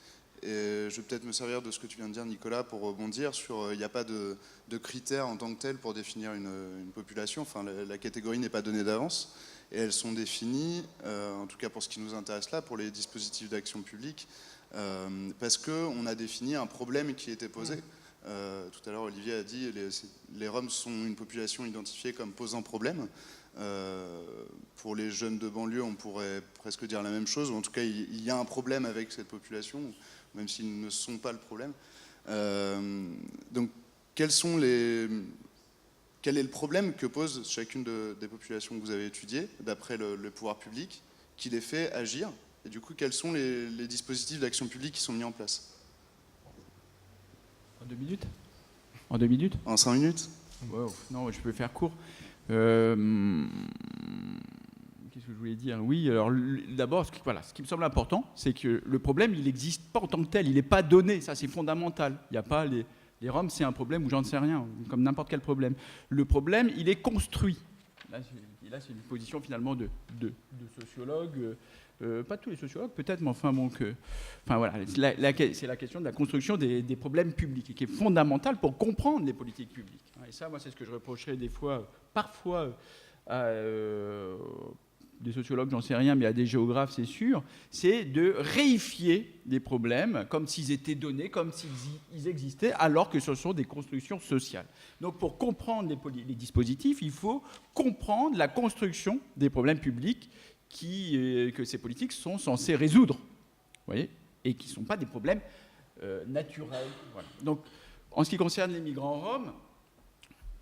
Et je vais peut-être me servir de ce que tu viens de dire, Nicolas, pour rebondir sur il n'y a pas de critères en tant que tels pour définir une population. Enfin, la catégorie n'est pas donnée d'avance. Et elles sont définies, en tout cas pour ce qui nous intéresse là, pour les dispositifs d'action publique, parce qu'on a défini un problème qui était posé. Tout à l'heure, Olivier a dit que les Roms sont une population identifiée comme posant problème. Pour les jeunes de banlieue, on pourrait presque dire la même chose, ou en tout cas, il y a un problème avec cette population, même s'ils ne sont pas le problème. Donc, quel est le problème que pose chacune des populations que vous avez étudiées, d'après le pouvoir public, qui les fait agir? Et du coup, quels sont les dispositifs d'action publique qui sont mis en place? En 2 minutes? En 2 minutes? En 5 minutes? Wow. Non, je peux faire court. qu'est-ce que je voulais dire? Oui, alors d'abord, ce qui me semble important, c'est que le problème, il n'existe pas en tant que tel, il n'est pas donné, ça c'est fondamental. Il n'y a pas les Roms, c'est un problème ou j'en sais rien, comme n'importe quel problème. Le problème, il est construit. Là, c'est une position finalement de sociologue, pas tous les sociologues peut-être, mais enfin bon voilà, c'est la question de la construction des problèmes publics, et qui est fondamentale pour comprendre les politiques publiques. Et ça, moi, c'est ce que je reprocherais parfois à des sociologues, j'en sais rien, mais à des géographes, c'est sûr, c'est de réifier des problèmes comme s'ils étaient donnés, comme s'ils existaient, alors que ce sont des constructions sociales. Donc pour comprendre les dispositifs, il faut comprendre la construction des problèmes publics que ces politiques sont censées résoudre, vous voyez, et qui ne sont pas des problèmes naturels. Voilà. Donc en ce qui concerne les migrants roms,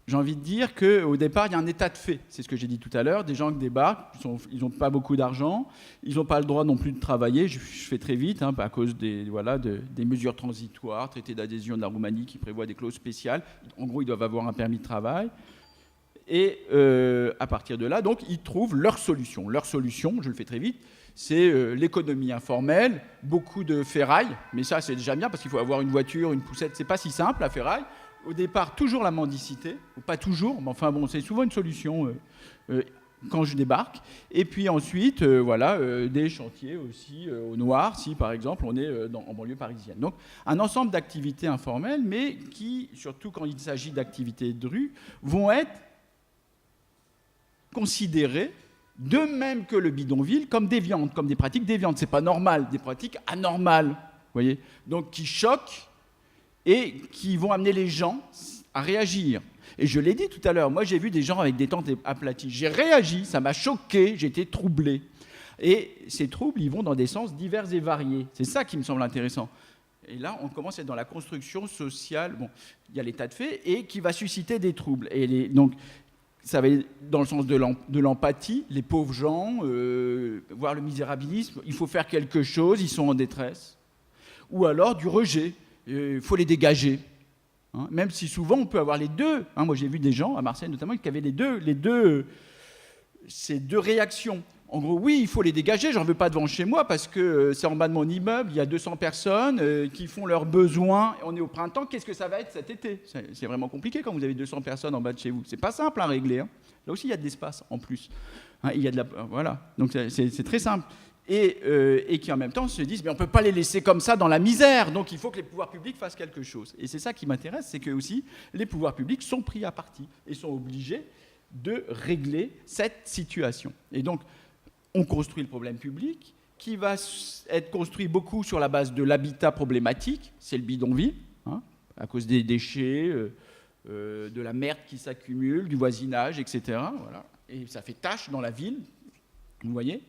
j'ai envie de dire qu'au départ, il y a un état de fait. C'est ce que j'ai dit tout à l'heure. Des gens qui débarquent, ils n'ont pas beaucoup d'argent, ils n'ont pas le droit non plus de travailler. Je fais très vite, à cause des mesures transitoires, traité d'adhésion de la Roumanie qui prévoit des clauses spéciales. En gros, ils doivent avoir un permis de travail. Et à partir de là, donc, ils trouvent leur solution. Leur solution, je le fais très vite, c'est l'économie informelle, beaucoup de ferraille. Mais ça, c'est déjà bien parce qu'il faut avoir une voiture, une poussette. C'est pas si simple, la ferraille. Au départ, toujours la mendicité, ou pas toujours, mais enfin bon, c'est souvent une solution quand je débarque. Et puis ensuite, des chantiers aussi au noir, si par exemple on est en banlieue parisienne. Donc un ensemble d'activités informelles, mais qui, surtout quand il s'agit d'activités de rue, vont être considérées, de même que le bidonville, comme déviantes, comme des pratiques déviantes. C'est pas normal, des pratiques anormales, vous voyez, donc qui choquent et qui vont amener les gens à réagir. Et je l'ai dit tout à l'heure, moi j'ai vu des gens avec des tentes aplaties. J'ai réagi, ça m'a choqué, j'ai été troublé. Et ces troubles, ils vont dans des sens divers et variés. C'est ça qui me semble intéressant. Et là, on commence à être dans la construction sociale. Bon, il y a l'état de fait et qui va susciter des troubles. Et donc, ça va être dans le sens de l'empathie. Les pauvres gens, voir le misérabilisme, il faut faire quelque chose, ils sont en détresse. Ou alors du rejet. Il faut les dégager. Même si souvent on peut avoir les deux. Moi j'ai vu des gens, à Marseille notamment, qui avaient ces deux réactions. En gros, oui, il faut les dégager, j'en veux pas devant chez moi parce que c'est en bas de mon immeuble, il y a 200 personnes qui font leurs besoins. On est au printemps, qu'est-ce que ça va être cet été? C'est vraiment compliqué quand vous avez 200 personnes en bas de chez vous. C'est pas simple à régler. Là aussi, il y a de l'espace en plus. Il y a voilà, donc c'est très simple. Et qui en même temps se disent mais on ne peut pas les laisser comme ça dans la misère, donc il faut que les pouvoirs publics fassent quelque chose. Et c'est ça qui m'intéresse, c'est que aussi les pouvoirs publics sont pris à partie et sont obligés de régler cette situation. Et donc on construit le problème public qui va être construit beaucoup sur la base de l'habitat problématique, c'est le bidonville, à cause des déchets, de la merde qui s'accumule, du voisinage, etc. Voilà. Et ça fait tache dans la ville, vous voyez,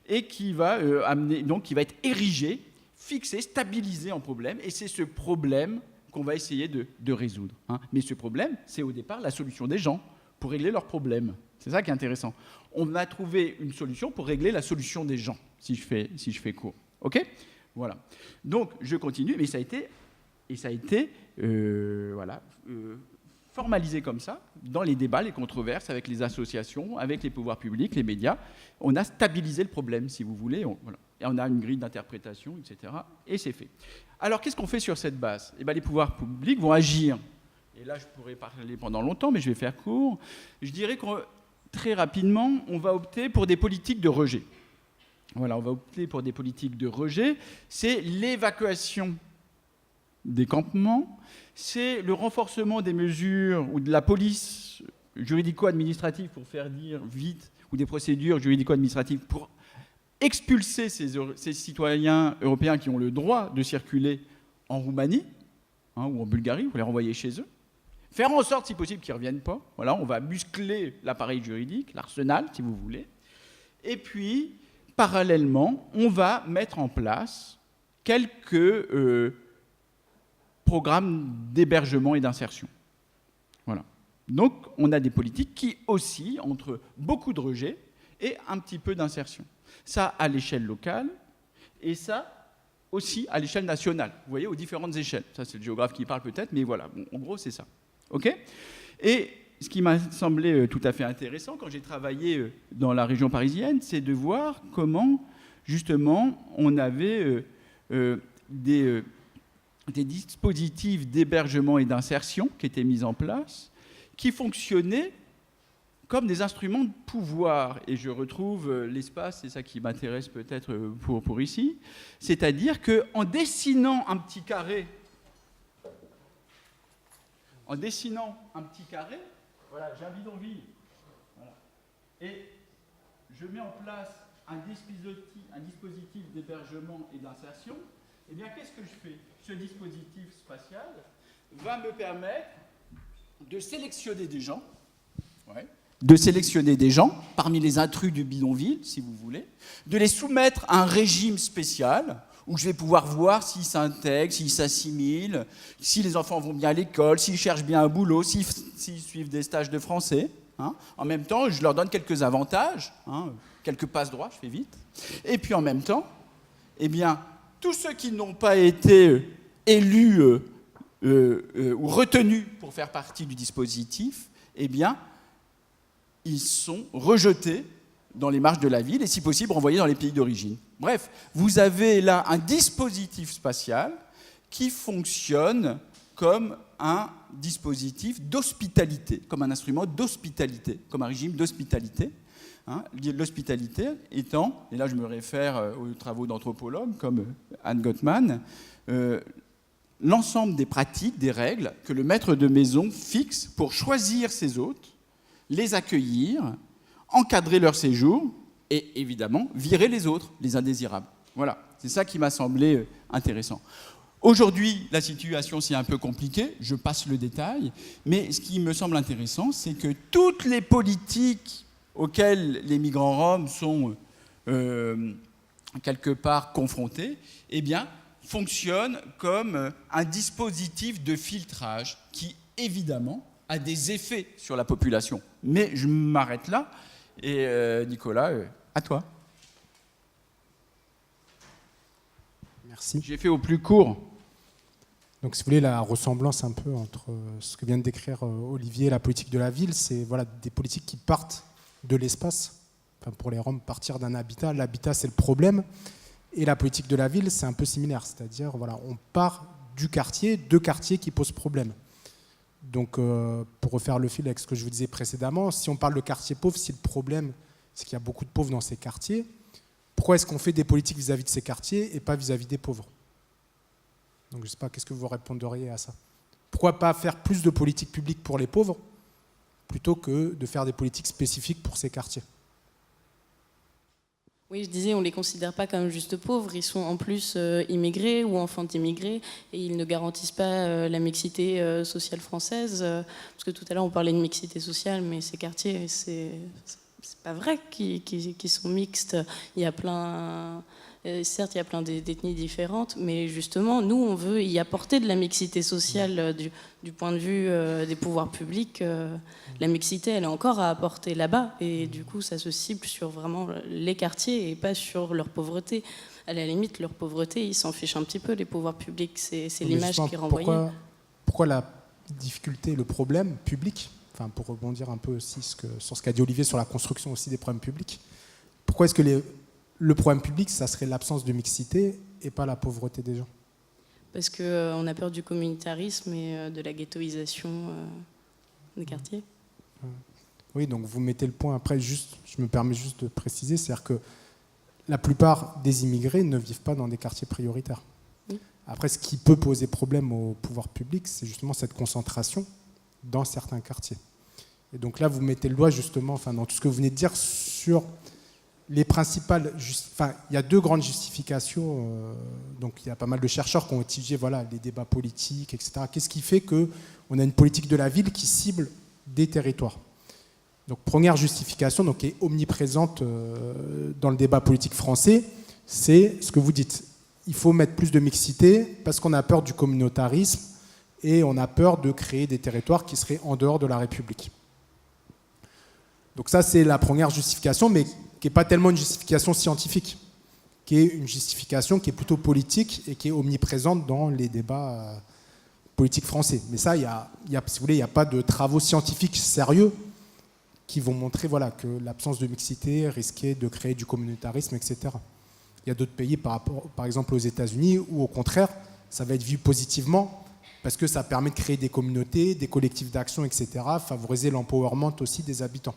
et qui va qui va être érigé, fixé, stabilisé en problème. Et c'est ce problème qu'on va essayer de résoudre. Mais ce problème, c'est au départ la solution des gens pour régler leurs problèmes. C'est ça qui est intéressant. On a trouvé une solution pour régler la solution des gens, si je fais court. OK ? Voilà. Donc, je continue, mais ça a été formalisé comme ça, dans les débats, les controverses, avec les associations, avec les pouvoirs publics, les médias. On a stabilisé le problème, si vous voulez. Et on a une grille d'interprétation, etc. Et c'est fait. Alors, qu'est-ce qu'on fait sur cette base ? Les pouvoirs publics vont agir. Et là, je pourrais parler pendant longtemps, mais je vais faire court. Je dirais que très rapidement, on va opter pour des politiques de rejet. Voilà, on va opter pour des politiques de rejet. C'est l'évacuation des campements, c'est le renforcement des mesures ou de la police juridico-administrative, pour faire dire vite, ou des procédures juridico-administratives pour expulser ces citoyens européens qui ont le droit de circuler en Roumanie ou en Bulgarie, pour les renvoyer chez eux. Faire en sorte, si possible, qu'ils ne reviennent pas. Voilà, on va muscler l'appareil juridique, l'arsenal, si vous voulez. Et puis, parallèlement, on va mettre en place quelques programmes d'hébergement et d'insertion. Voilà. Donc, on a des politiques qui oscillent entre beaucoup de rejet et un petit peu d'insertion. Ça, à l'échelle locale, et ça aussi à l'échelle nationale. Vous voyez, aux différentes échelles. Ça, c'est le géographe qui parle peut-être, mais voilà. Bon, en gros, c'est ça. OK ? Et ce qui m'a semblé tout à fait intéressant quand j'ai travaillé dans la région parisienne, c'est de voir comment, justement, on avait des dispositifs d'hébergement et d'insertion qui étaient mis en place, qui fonctionnaient comme des instruments de pouvoir. Et je retrouve l'espace, c'est ça qui m'intéresse peut-être pour ici, c'est-à-dire qu'en dessinant un petit carré, voilà, j'ai un bidonville, voilà, et je mets en place un dispositif d'hébergement et d'insertion, eh bien, qu'est-ce que je fais? Ce dispositif spatial va me permettre de sélectionner des gens, parmi les intrus du bidonville, si vous voulez, de les soumettre à un régime spécial, où je vais pouvoir voir s'ils s'intègrent, s'ils s'assimilent, si les enfants vont bien à l'école, s'ils cherchent bien un boulot, s'ils suivent des stages de français. En même temps, je leur donne quelques avantages, quelques passe-droits, je fais vite. Et puis en même temps, eh bien, tous ceux qui n'ont pas été élus ou retenus pour faire partie du dispositif, eh bien, ils sont rejetés dans les marges de la ville et, si possible, renvoyés dans les pays d'origine. Bref, vous avez là un dispositif spatial qui fonctionne comme un dispositif d'hospitalité, comme un instrument d'hospitalité, comme un régime d'hospitalité. L'hospitalité étant, et là je me réfère aux travaux d'anthropologues comme Anne Gottman, l'ensemble des pratiques, des règles que le maître de maison fixe pour choisir ses hôtes, les accueillir, encadrer leur séjour et évidemment virer les autres, les indésirables. Voilà, c'est ça qui m'a semblé intéressant. Aujourd'hui, la situation c'est un peu compliquée, je passe le détail, mais ce qui me semble intéressant, c'est que toutes les politiques auxquelles les migrants roms sont quelque part confrontés, eh bien, fonctionnent comme un dispositif de filtrage qui, évidemment, a des effets sur la population. Mais je m'arrête là, et Nicolas, à toi. Merci. J'ai fait au plus court. Donc, si vous voulez, la ressemblance un peu entre ce que vient de décrire Olivier et la politique de la ville, c'est voilà, des politiques qui partent de l'espace. Enfin, pour les Roms, partir d'un habitat. L'habitat, c'est le problème. Et la politique de la ville, c'est un peu similaire. C'est-à-dire, voilà, on part du quartier, de quartiers qui posent problème. Donc, pour refaire le fil avec ce que je vous disais précédemment, si on parle de quartiers pauvres, si le problème, c'est qu'il y a beaucoup de pauvres dans ces quartiers, pourquoi est-ce qu'on fait des politiques vis-à-vis de ces quartiers et pas vis-à-vis des pauvres? Donc, je ne sais pas, qu'est-ce que vous répondriez à ça? Pourquoi pas faire plus de politiques publiques pour les pauvres plutôt que de faire des politiques spécifiques pour ces quartiers? Oui, je disais, on ne les considère pas comme juste pauvres, ils sont en plus immigrés ou enfants d'immigrés et ils ne garantissent pas la mixité sociale française. Parce que tout à l'heure, on parlait de mixité sociale, mais ces quartiers, c'est pas vrai qu'ils sont mixtes. Il y a plein... certes, il y a plein d'ethnies différentes, mais justement, nous, on veut y apporter de la mixité sociale du point de vue des pouvoirs publics. La mixité, elle est encore à apporter là-bas, et du coup, ça se cible sur vraiment les quartiers et pas sur leur pauvreté. À la limite, leur pauvreté, ils s'en fichent un petit peu, les pouvoirs publics. C'est l'image qui est renvoyée. Pourquoi la difficulté, le problème public, enfin, pour rebondir un peu aussi sur ce qu'a dit Olivier sur la construction aussi des problèmes publics, pourquoi est-ce que le problème public, ça serait l'absence de mixité et pas la pauvreté des gens? Parce qu'on a peur du communautarisme et de la ghettoisation des quartiers. Oui, donc vous mettez le point. Après, je me permets juste de préciser, c'est-à-dire que la plupart des immigrés ne vivent pas dans des quartiers prioritaires. Oui. Après, ce qui peut poser problème au pouvoir public, c'est justement cette concentration dans certains quartiers. Et donc là, vous mettez le doigt justement, enfin, dans tout ce que vous venez de dire sur les principales, enfin, il y a deux grandes justifications. Donc, il y a pas mal de chercheurs qui ont étudié, voilà, les débats politiques, etc. Qu'est-ce qui fait qu'on a une politique de la ville qui cible des territoires? Donc, première justification, donc, qui est omniprésente dans le débat politique français, c'est ce que vous dites. Il faut mettre plus de mixité parce qu'on a peur du communautarisme et on a peur de créer des territoires qui seraient en dehors de la République. Donc ça, c'est la première justification, mais qui n'est pas tellement une justification scientifique, qui est une justification qui est plutôt politique et qui est omniprésente dans les débats politique français. Mais ça, si vous voulez, il n'y a pas de travaux scientifiques sérieux qui vont montrer voilà, que l'absence de mixité risquait de créer du communautarisme, etc. Il y a d'autres pays, par exemple aux États-Unis, où au contraire, ça va être vu positivement parce que ça permet de créer des communautés, des collectifs d'action, etc., favoriser l'empowerment aussi des habitants.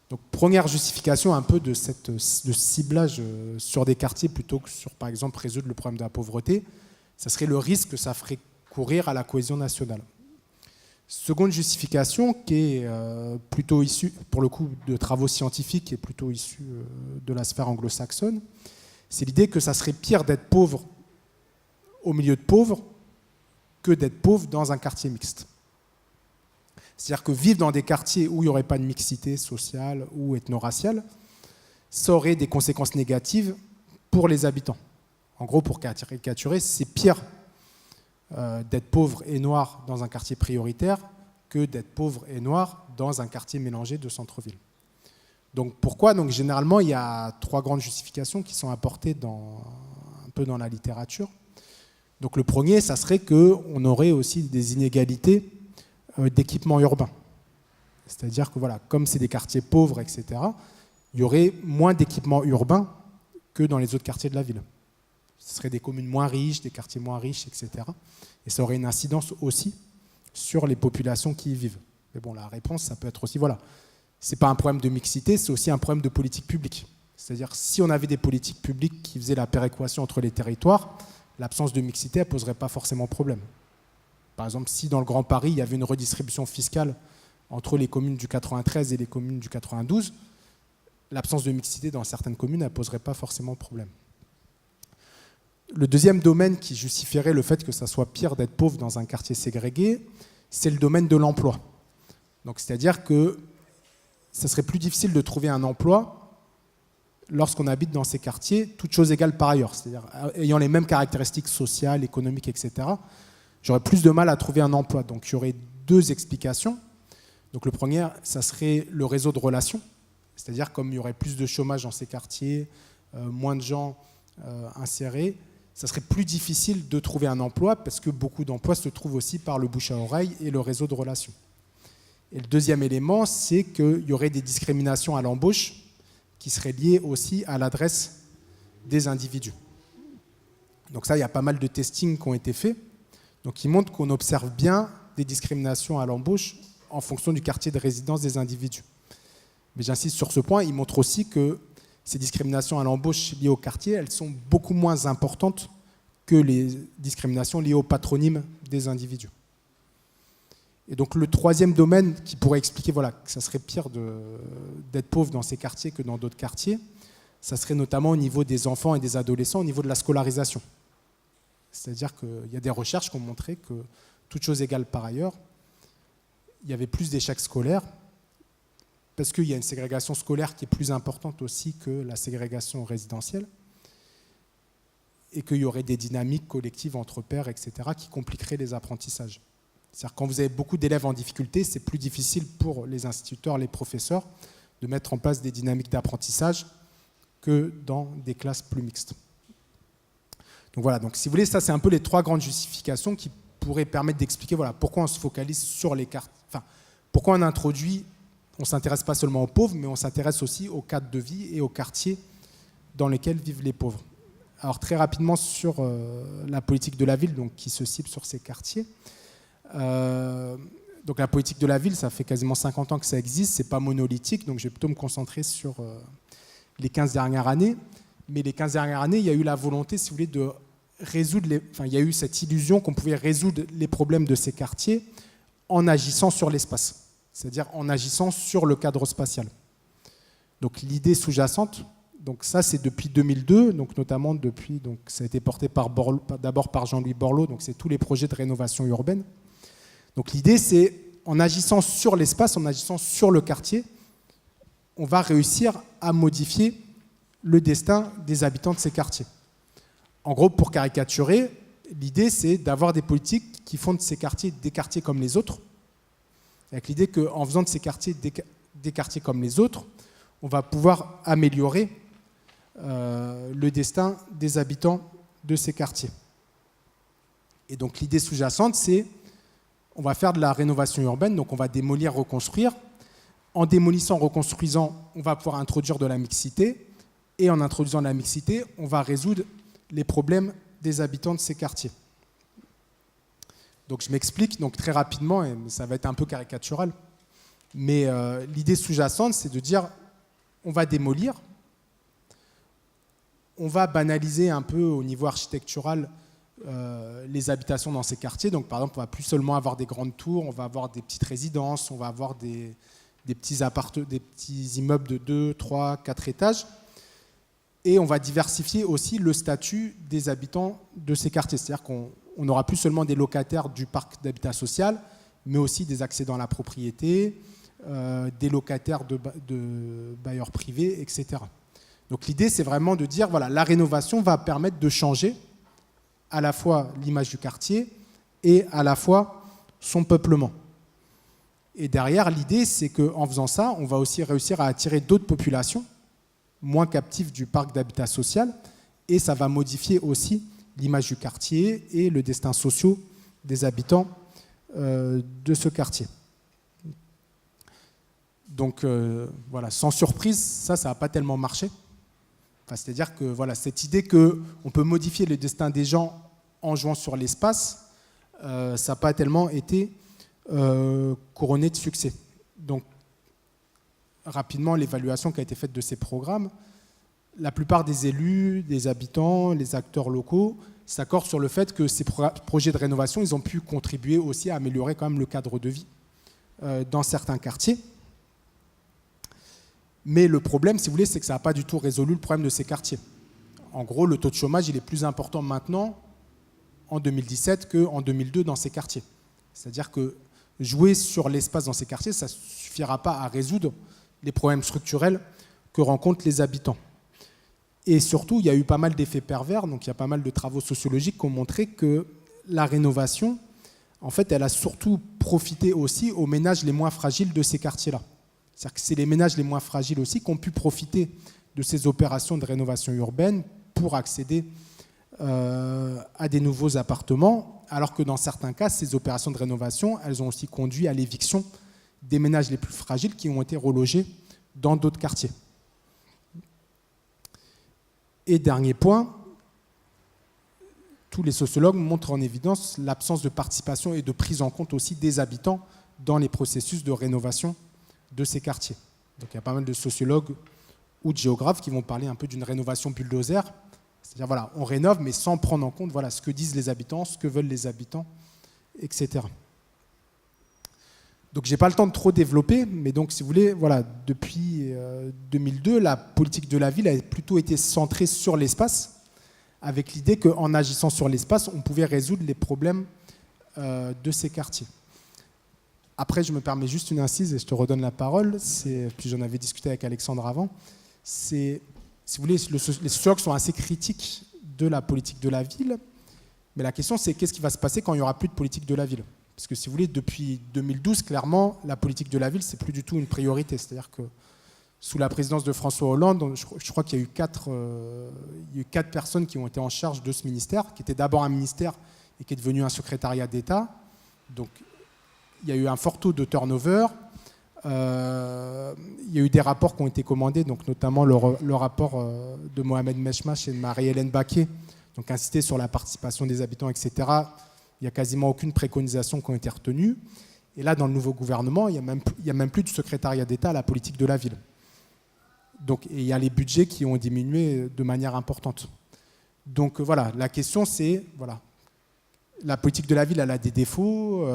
Donc première justification un peu de ciblage sur des quartiers plutôt que sur, par exemple, résoudre le problème de la pauvreté, ça serait le risque que ça ferait courir à la cohésion nationale. Seconde justification, qui est plutôt issue, pour le coup, de travaux scientifiques et plutôt issue de la sphère anglo-saxonne, c'est l'idée que ça serait pire d'être pauvre au milieu de pauvres que d'être pauvre dans un quartier mixte. C'est-à-dire que vivre dans des quartiers où il n'y aurait pas de mixité sociale ou ethno-raciale, ça aurait des conséquences négatives pour les habitants. En gros, pour caricaturer, c'est pire d'être pauvre et noir dans un quartier prioritaire que d'être pauvre et noir dans un quartier mélangé de centre-ville. Donc pourquoi ? Donc généralement, il y a 3 grandes justifications qui sont apportées un peu dans la littérature. Donc le premier, ça serait qu'on aurait aussi des inégalités d'équipement urbain. C'est-à-dire que voilà, comme c'est des quartiers pauvres, etc., il y aurait moins d'équipements urbains que dans les autres quartiers de la ville. Ce seraient des communes moins riches, des quartiers moins riches, etc. Et ça aurait une incidence aussi sur les populations qui y vivent. Mais bon, la réponse, ça peut être aussi, voilà, c'est pas un problème de mixité, c'est aussi un problème de politique publique. C'est-à-dire, si on avait des politiques publiques qui faisaient la péréquation entre les territoires, l'absence de mixité ne poserait pas forcément problème. Par exemple, si dans le Grand Paris, il y avait une redistribution fiscale entre les communes du 93 et les communes du 92, l'absence de mixité dans certaines communes ne poserait pas forcément problème. Le deuxième domaine qui justifierait le fait que ça soit pire d'être pauvre dans un quartier ségrégué, c'est le domaine de l'emploi. Donc, c'est-à-dire que ça serait plus difficile de trouver un emploi lorsqu'on habite dans ces quartiers, toutes choses égales par ailleurs, c'est-à-dire ayant les mêmes caractéristiques sociales, économiques, etc., j'aurais plus de mal à trouver un emploi. Donc il y aurait 2 explications. Donc le premier, ça serait le réseau de relations, c'est-à-dire comme il y aurait plus de chômage dans ces quartiers, moins de gens insérés, ça serait plus difficile de trouver un emploi parce que beaucoup d'emplois se trouvent aussi par le bouche à oreille et le réseau de relations. Et le deuxième élément, c'est qu'il y aurait des discriminations à l'embauche qui seraient liées aussi à l'adresse des individus. Donc ça, il y a pas mal de testings qui ont été faits. Donc ils montrent qu'on observe bien des discriminations à l'embauche en fonction du quartier de résidence des individus. Mais j'insiste sur ce point, ils montrent aussi que ces discriminations à l'embauche liées au quartier, elles sont beaucoup moins importantes que les discriminations liées au patronyme des individus. Et donc le troisième domaine qui pourrait expliquer voilà, que ça serait pire d'être pauvre dans ces quartiers que dans d'autres quartiers, ça serait notamment au niveau des enfants et des adolescents, au niveau de la scolarisation. C'est-à-dire qu'il y a des recherches qui ont montré que, toutes choses égales par ailleurs, il y avait plus d'échecs scolaires parce qu'il y a une ségrégation scolaire qui est plus importante aussi que la ségrégation résidentielle et qu'il y aurait des dynamiques collectives entre pairs, etc., qui compliqueraient les apprentissages. C'est-à-dire que quand vous avez beaucoup d'élèves en difficulté, c'est plus difficile pour les instituteurs, les professeurs, de mettre en place des dynamiques d'apprentissage que dans des classes plus mixtes. Donc voilà, donc si vous voulez, ça c'est un peu les 3 grandes justifications qui pourraient permettre d'expliquer voilà, pourquoi on se focalise sur les cartes. Enfin, pourquoi on introduit, on ne s'intéresse pas seulement aux pauvres, mais on s'intéresse aussi au cadre de vie et aux quartiers dans lesquels vivent les pauvres. Alors très rapidement sur la politique de la ville, donc, qui se cible sur ces quartiers. Donc la politique de la ville, ça fait quasiment 50 ans que ça existe, c'est pas monolithique, donc je vais plutôt me concentrer sur les 15 dernières années. Mais les 15 dernières années, il y a eu la volonté, si vous voulez, de résoudre il y a eu cette illusion qu'on pouvait résoudre les problèmes de ces quartiers en agissant sur l'espace, c'est-à-dire en agissant sur le cadre spatial. Donc l'idée sous-jacente, donc ça c'est depuis 2002, donc notamment depuis, donc ça a été porté d'abord par Jean-Louis Borloo, donc c'est tous les projets de rénovation urbaine. Donc l'idée c'est, en agissant sur l'espace, en agissant sur le quartier, on va réussir à modifier le destin des habitants de ces quartiers. En gros, pour caricaturer, l'idée c'est d'avoir des politiques qui font de ces quartiers des quartiers comme les autres, avec l'idée qu'en faisant de ces quartiers des quartiers comme les autres, on va pouvoir améliorer le destin des habitants de ces quartiers. Et donc l'idée sous-jacente, c'est on va faire de la rénovation urbaine, donc on va démolir, reconstruire. En démolissant, reconstruisant, on va pouvoir introduire de la mixité. Et en introduisant de la mixité, on va résoudre les problèmes des habitants de ces quartiers. Donc je m'explique donc très rapidement, et ça va être un peu caricatural. Mais l'idée sous-jacente, c'est de dire on va démolir, on va banaliser un peu au niveau architectural les habitations dans ces quartiers. Donc par exemple, on ne va plus seulement avoir des grandes tours, on va avoir des petites résidences, on va avoir des petits immeubles de 2, 3, 4 étages. Et on va diversifier aussi le statut des habitants de ces quartiers. C'est-à-dire qu'on n'aura plus seulement des locataires du parc d'habitat social, mais aussi des accédants à la propriété, des locataires de bailleurs privés, etc. Donc l'idée, c'est vraiment de dire, voilà, la rénovation va permettre de changer à la fois l'image du quartier et à la fois son peuplement. Et derrière, l'idée, c'est qu'en faisant ça, on va aussi réussir à attirer d'autres populations moins captives du parc d'habitat social, et ça va modifier aussi l'image du quartier et le destin social des habitants de ce quartier. Donc voilà, sans surprise, ça n'a pas tellement marché. Enfin, c'est-à-dire que voilà, cette idée qu'on peut modifier le destin des gens en jouant sur l'espace, ça n'a pas tellement été couronné de succès. Donc rapidement, l'évaluation qui a été faite de ces programmes, la plupart des élus, des habitants, les acteurs locaux s'accordent sur le fait que ces projets de rénovation, ils ont pu contribuer aussi à améliorer quand même le cadre de vie dans certains quartiers. Mais le problème, si vous voulez, c'est que ça n'a pas du tout résolu le problème de ces quartiers. En gros, le taux de chômage, il est plus important maintenant, en 2017, qu'en 2002 dans ces quartiers. C'est-à-dire que jouer sur l'espace dans ces quartiers, ça ne suffira pas à résoudre les problèmes structurels que rencontrent les habitants. Et surtout, il y a eu pas mal d'effets pervers, donc il y a pas mal de travaux sociologiques qui ont montré que la rénovation, en fait, elle a surtout profité aussi aux ménages les moins fragiles de ces quartiers-là. C'est-à-dire que c'est les ménages les moins fragiles aussi qui ont pu profiter de ces opérations de rénovation urbaine pour accéder à des nouveaux appartements, alors que dans certains cas, ces opérations de rénovation, elles ont aussi conduit à l'éviction des ménages les plus fragiles qui ont été relogés dans d'autres quartiers. Et dernier point, tous les sociologues montrent en évidence l'absence de participation et de prise en compte aussi des habitants dans les processus de rénovation de ces quartiers. Donc il y a pas mal de sociologues ou de géographes qui vont parler un peu d'une rénovation bulldozer, c'est-à-dire voilà, on rénove mais sans prendre en compte voilà, ce que disent les habitants, ce que veulent les habitants, etc. Donc je n'ai pas le temps de trop développer, mais donc si vous voulez, voilà, depuis 2002, la politique de la ville a plutôt été centrée sur l'espace, avec l'idée qu'en agissant sur l'espace, on pouvait résoudre les problèmes de ces quartiers. Après, je me permets juste une incise et je te redonne la parole. Puis j'en avais discuté avec Alexandre avant. Si vous voulez, les sociologues sont assez critiques de la politique de la ville. Mais la question, c'est qu'est-ce qui va se passer quand il n'y aura plus de politique de la ville ? Parce que si vous voulez, depuis 2012, clairement, la politique de la ville, c'est plus du tout une priorité. C'est-à-dire que sous la présidence de François Hollande, je crois qu'il y a eu 4 personnes qui ont été en charge de ce ministère, qui était d'abord un ministère et qui est devenu un secrétariat d'État. Donc, il y a eu un fort taux de turnover. Il y a eu des rapports qui ont été commandés, donc notamment le rapport de Mohamed Meshmash et de Marie-Hélène Baquet, donc insisté sur la participation des habitants, etc. Il n'y a quasiment aucune préconisation qui a été retenue. Et là, dans le nouveau gouvernement, il n'y a même plus de secrétariat d'État à la politique de la ville. Donc, et il y a les budgets qui ont diminué de manière importante. Donc voilà, la question c'est, voilà, la politique de la ville, elle a des défauts,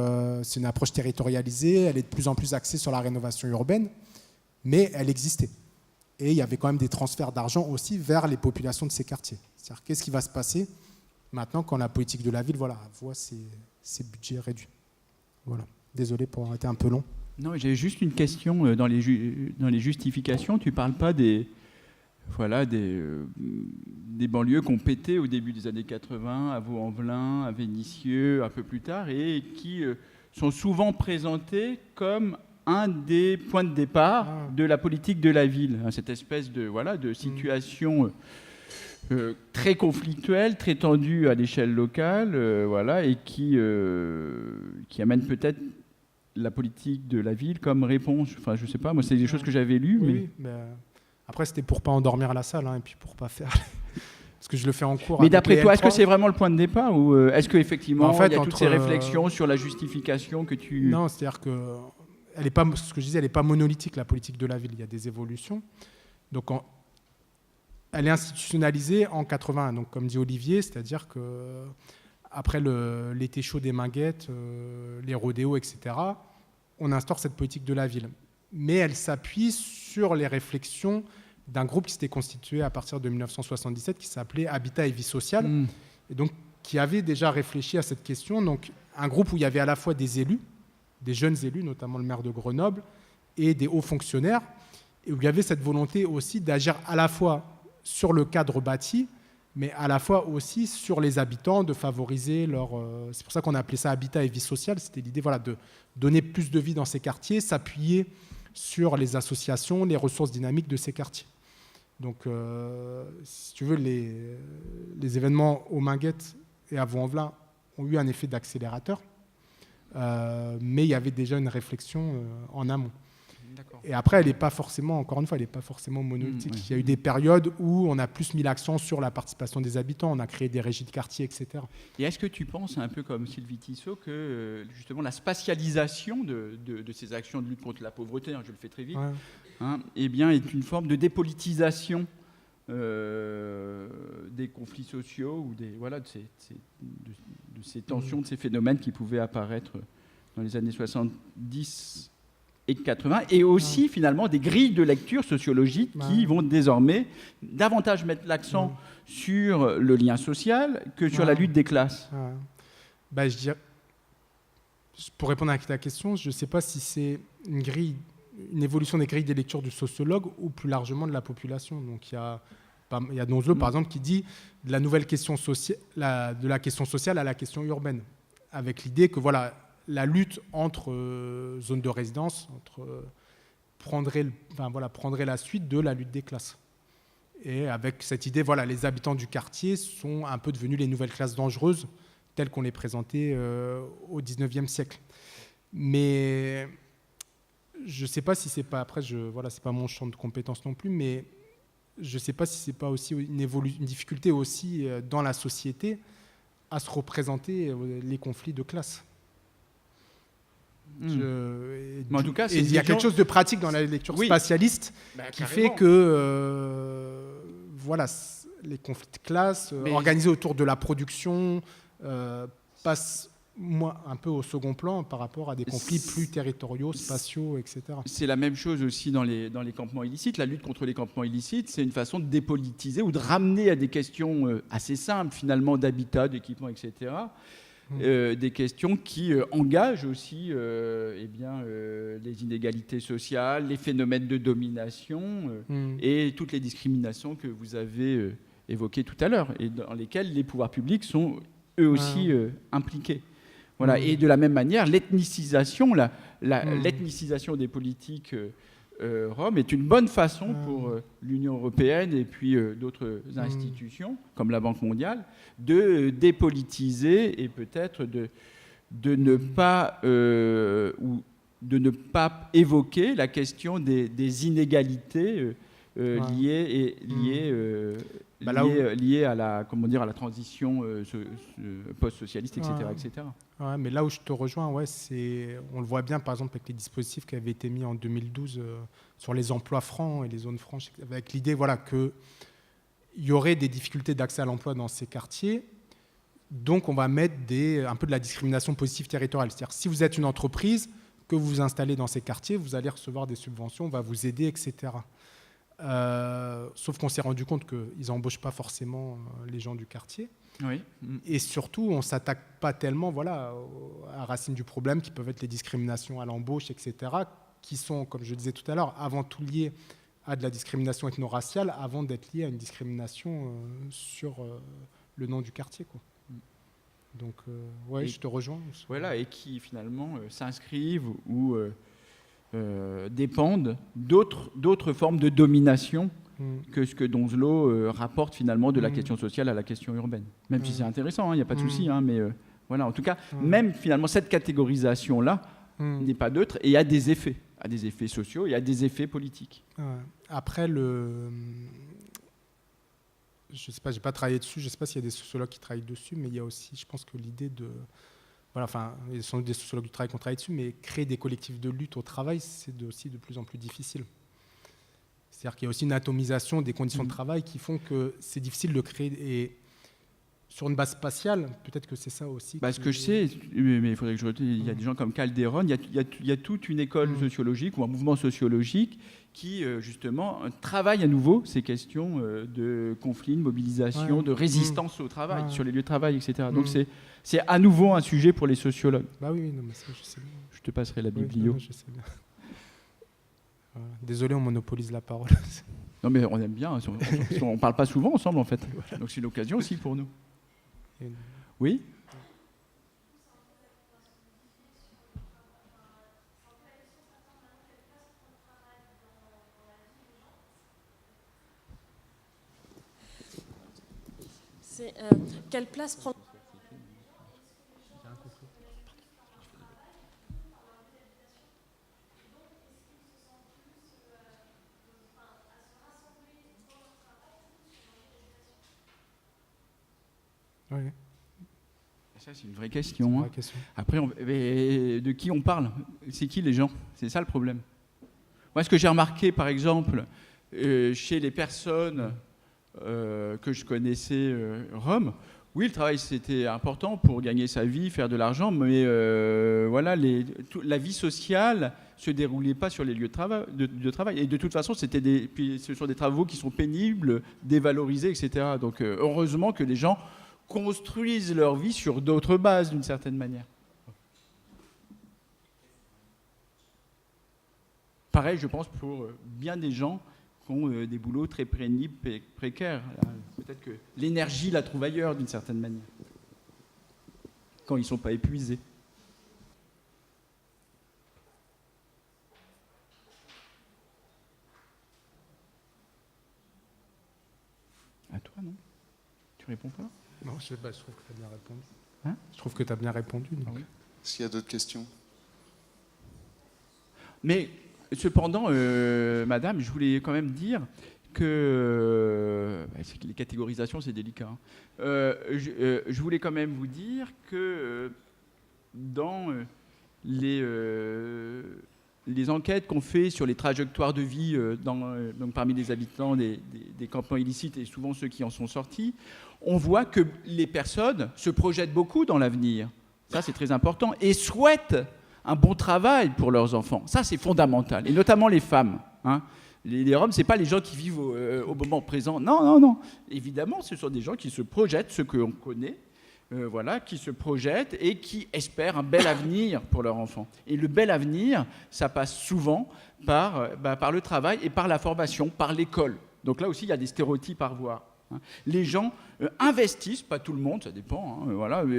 c'est une approche territorialisée, elle est de plus en plus axée sur la rénovation urbaine, mais elle existait. Et il y avait quand même des transferts d'argent aussi vers les populations de ces quartiers. C'est-à-dire, qu'est-ce qui va se passer maintenant quand la politique de la ville voit ses budgets réduits. Voilà. Désolé pour avoir été un peu long. Non, j'ai juste une question. Dans les justifications, tu ne parles pas des banlieues qui ont pété au début des années 80, à Vaux-en-Velin, à Vénissieux, un peu plus tard, et qui sont souvent présentées comme un des points de départ de la politique de la ville. Cette espèce de situation très conflictuelle, très tendue à l'échelle locale, voilà, et qui amène peut-être la politique de la ville comme réponse. Enfin, je sais pas, moi, c'est des choses que j'avais lues. Oui, mais après, c'était pour pas endormir la salle, hein, et puis pour pas faire... Parce que je le fais en cours. Mais d'après toi, est-ce que L3. c'est vraiment le point de départ ou est-ce qu'effectivement, En fait, il y a toutes entre, ces réflexions sur la justification que tu... Non, c'est-à-dire que elle est pas, ce que je disais, elle n'est pas monolithique, la politique de la ville. Il y a des évolutions. Donc, elle est institutionnalisée en 81. Donc, comme dit Olivier, c'est-à-dire que après l'été chaud des Minguettes, les rodéos, etc., on instaure cette politique de la ville. Mais elle s'appuie sur les réflexions d'un groupe qui s'était constitué à partir de 1977, qui s'appelait Habitat et Vie sociale, et donc qui avait déjà réfléchi à cette question. Donc, un groupe où il y avait à la fois des élus, des jeunes élus, notamment le maire de Grenoble, et des hauts fonctionnaires, et où il y avait cette volonté aussi d'agir à la fois sur le cadre bâti, mais à la fois aussi sur les habitants, de favoriser leur... c'est pour ça qu'on a appelé ça Habitat et Vie sociale. C'était l'idée, voilà, de donner plus de vie dans ces quartiers, s'appuyer sur les associations, les ressources dynamiques de ces quartiers. Donc, si tu veux, les événements aux Minguettes et à Vaux-en-Velin ont eu un effet d'accélérateur, mais il y avait déjà une réflexion en amont. D'accord. Et après, elle n'est pas forcément, encore une fois, elle n'est pas forcément monolithique. Ouais. Il y a eu des périodes où on a plus mis l'accent sur la participation des habitants, on a créé des régies de quartier, etc. Et est-ce que tu penses, un peu comme Sylvie Tissot, que justement la spatialisation de ces actions de lutte contre la pauvreté, hein, je le fais très vite, Ouais. Eh bien, est une forme de dépolitisation des conflits sociaux ou de ces tensions, de ces phénomènes qui pouvaient apparaître dans les années 70 et 80, et aussi finalement des grilles de lecture sociologique qui vont désormais davantage mettre l'accent sur le lien social que sur la lutte des classes. Bah, je dirais, pour répondre à ta question, je ne sais pas si c'est une évolution des grilles de lecture du sociologue ou plus largement de la population. Donc il y a Donzelot, par exemple, qui dit de la question sociale à la question urbaine, avec l'idée que voilà, la lutte entre zones de résidence prendrait la suite de la lutte des classes. Et avec cette idée, voilà, les habitants du quartier sont un peu devenus les nouvelles classes dangereuses, telles qu'on les présentait au XIXe siècle. Mais je ne sais pas si c'est pas, après, c'est pas mon champ de compétences non plus, mais je ne sais pas si c'est pas aussi une difficulté aussi dans la société à se représenter les conflits de classe. Mais en tout cas, il y a quelque chose de pratique dans la lecture spatialiste qui fait que les conflits de classe organisés autour de la production passent un peu au second plan par rapport à des conflits plus territoriaux, spatiaux, etc. C'est la même chose aussi dans les campements illicites. La lutte contre les campements illicites, c'est une façon de dépolitiser ou de ramener à des questions assez simples, finalement, d'habitat, d'équipement, etc., des questions qui engagent aussi les inégalités sociales, les phénomènes de domination et toutes les discriminations que vous avez évoquées tout à l'heure et dans lesquelles les pouvoirs publics sont eux aussi impliqués. Voilà. Et de la même manière, l'ethnicisation, l'ethnicisation des politiques roms est une bonne façon pour l'Union européenne et puis d'autres institutions, comme la Banque mondiale, de dépolitiser et peut-être de ne pas évoquer la question des inégalités liées à la transition post-socialiste, etc. etc. Ouais, mais là où je te rejoins, on le voit bien par exemple avec les dispositifs qui avaient été mis en 2012 sur les emplois francs et les zones franches, avec l'idée qu'il y aurait des difficultés d'accès à l'emploi dans ces quartiers. Donc on va mettre un peu de la discrimination positive territoriale. C'est-à-dire si vous êtes une entreprise, que vous vous installez dans ces quartiers, vous allez recevoir des subventions, on va vous aider, etc. Sauf qu'on s'est rendu compte qu'ils n'embauchent pas forcément les gens du quartier. Oui. Et surtout, on ne s'attaque pas tellement à la racine du problème, qui peuvent être les discriminations à l'embauche, etc., qui sont, comme je disais tout à l'heure, avant tout liées à de la discrimination ethno-raciale, avant d'être liées à une discrimination sur le nom du quartier, quoi. Donc, je te rejoins. Voilà, et qui finalement s'inscrivent ou dépendent d'autres formes de domination que ce que Donzelot rapporte finalement de la question sociale à la question urbaine. Même si c'est intéressant, il n'y a pas de souci, mais voilà, en tout cas, même finalement cette catégorisation-là n'est pas neutre et a des effets sociaux et a des effets politiques. Après, je sais pas, j'ai pas travaillé dessus, je sais pas s'il y a des sociologues qui travaillent dessus, mais il y a aussi, je pense que l'idée de... Voilà, enfin, il y a sans doute des sociologues du travail qui ont travaillé dessus, mais créer des collectifs de lutte au travail, c'est aussi de plus en plus difficile. C'est-à-dire qu'il y a aussi une atomisation des conditions de travail qui font que c'est difficile de créer... Et sur une base spatiale, peut-être que c'est ça aussi. Ce que je sais, mais il faudrait que je retrouve, il y a des gens comme Calderon, il y a toute une école sociologique ou un mouvement sociologique qui, justement, travaille à nouveau ces questions de conflit, de mobilisation, de résistance au travail, sur les lieux de travail, etc. Donc c'est à nouveau un sujet pour les sociologues. Bah oui, non, mais ça, je sais bien. Je te passerai la biblio. Oui, je sais bien. Voilà. Désolé, on monopolise la parole. Non, mais on aime bien, on ne parle pas souvent ensemble, en fait. Donc c'est une occasion aussi pour nous. Oui ? C'est quelle place prend... Oui. Ça, c'est une vraie question. Après, de qui on parle ? C'est qui les gens ? C'est ça le problème. Moi, ce que j'ai remarqué, par exemple, chez les personnes que je connaissais roms, oui, le travail, c'était important pour gagner sa vie, faire de l'argent, mais voilà, la vie sociale ne se déroulait pas sur les lieux de travail. Et de toute façon, ce sont des travaux qui sont pénibles, dévalorisés, etc. Donc, heureusement que les gens construisent leur vie sur d'autres bases, d'une certaine manière. Pareil, je pense, pour bien des gens qui ont des boulots très pénibles et précaires. Peut-être que l'énergie la trouve ailleurs, d'une certaine manière, quand ils ne sont pas épuisés. À toi, non ? Tu réponds pas ? Non, je trouve que tu as bien répondu. Hein ? Je trouve que tu as bien répondu. Donc. Oui. Est-ce qu'il y a d'autres questions ? Mais cependant, madame, je voulais quand même dire que les catégorisations, c'est délicat. Je voulais quand même vous dire que dans les enquêtes qu'on fait sur les trajectoires de vie donc parmi les habitants des campements illicites et souvent ceux qui en sont sortis, on voit que les personnes se projettent beaucoup dans l'avenir. Ça, c'est très important. Et souhaitent un bon travail pour leurs enfants. Ça, c'est fondamental. Et notamment les femmes. Hein. Les Roms, ce n'est pas les gens qui vivent au moment présent. Non, non, non. Évidemment, ce sont des gens qui se projettent, ceux qu'on connaît, qui se projettent et qui espèrent un bel avenir pour leurs enfants. Et le bel avenir, ça passe souvent par le travail et par la formation, par l'école. Donc là aussi, il y a des stéréotypes à revoir. Les gens investissent, pas tout le monde, ça dépend,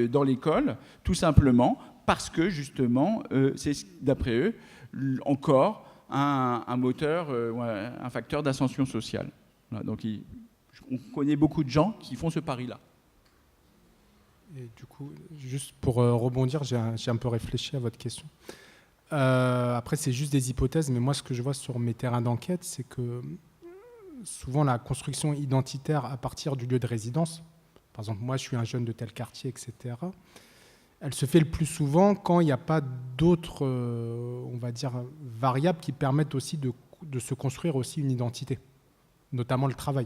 dans l'école, tout simplement parce que, justement, c'est, d'après eux, encore un moteur, un facteur d'ascension sociale. Voilà, donc, on connaît beaucoup de gens qui font ce pari-là. Et du coup, juste pour rebondir, j'ai un peu réfléchi à votre question. Après, c'est juste des hypothèses, mais moi, ce que je vois sur mes terrains d'enquête, c'est que souvent la construction identitaire à partir du lieu de résidence, par exemple, moi, je suis un jeune de tel quartier, etc., elle se fait le plus souvent quand il n'y a pas d'autres, on va dire, variables qui permettent aussi de se construire aussi une identité, notamment le travail.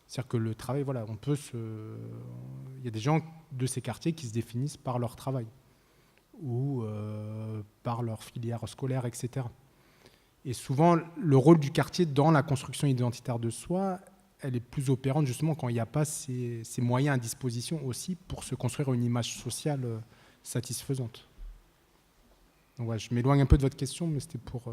C'est-à-dire que le travail, voilà, il y a des gens de ces quartiers qui se définissent par leur travail ou par leur filière scolaire, etc. Et souvent, le rôle du quartier dans la construction identitaire de soi, elle est plus opérante justement quand il n'y a pas ces moyens à disposition aussi pour se construire une image sociale satisfaisante. Donc ouais, je m'éloigne un peu de votre question, mais c'était pour...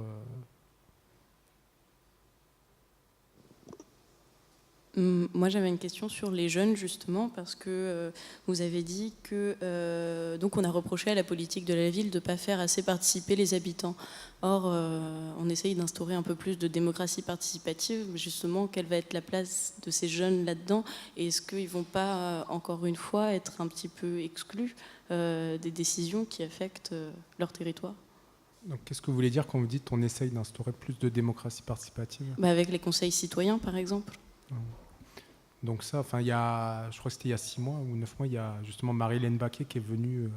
Moi, j'avais une question sur les jeunes, justement, parce que vous avez dit que donc on a reproché à la politique de la ville de ne pas faire assez participer les habitants. Or, on essaye d'instaurer un peu plus de démocratie participative. Justement, quelle va être la place de ces jeunes là-dedans? Et est-ce qu'ils ne vont pas, encore une fois, être un petit peu exclus des décisions qui affectent leur territoire? Donc, qu'est-ce que vous voulez dire quand vous dites qu'on essaye d'instaurer plus de démocratie participative? Avec les conseils citoyens, par exemple. Donc ça, enfin, je crois que c'était il y a 6 mois ou 9 mois, il y a justement Marie-Hélène Baquet qui est venue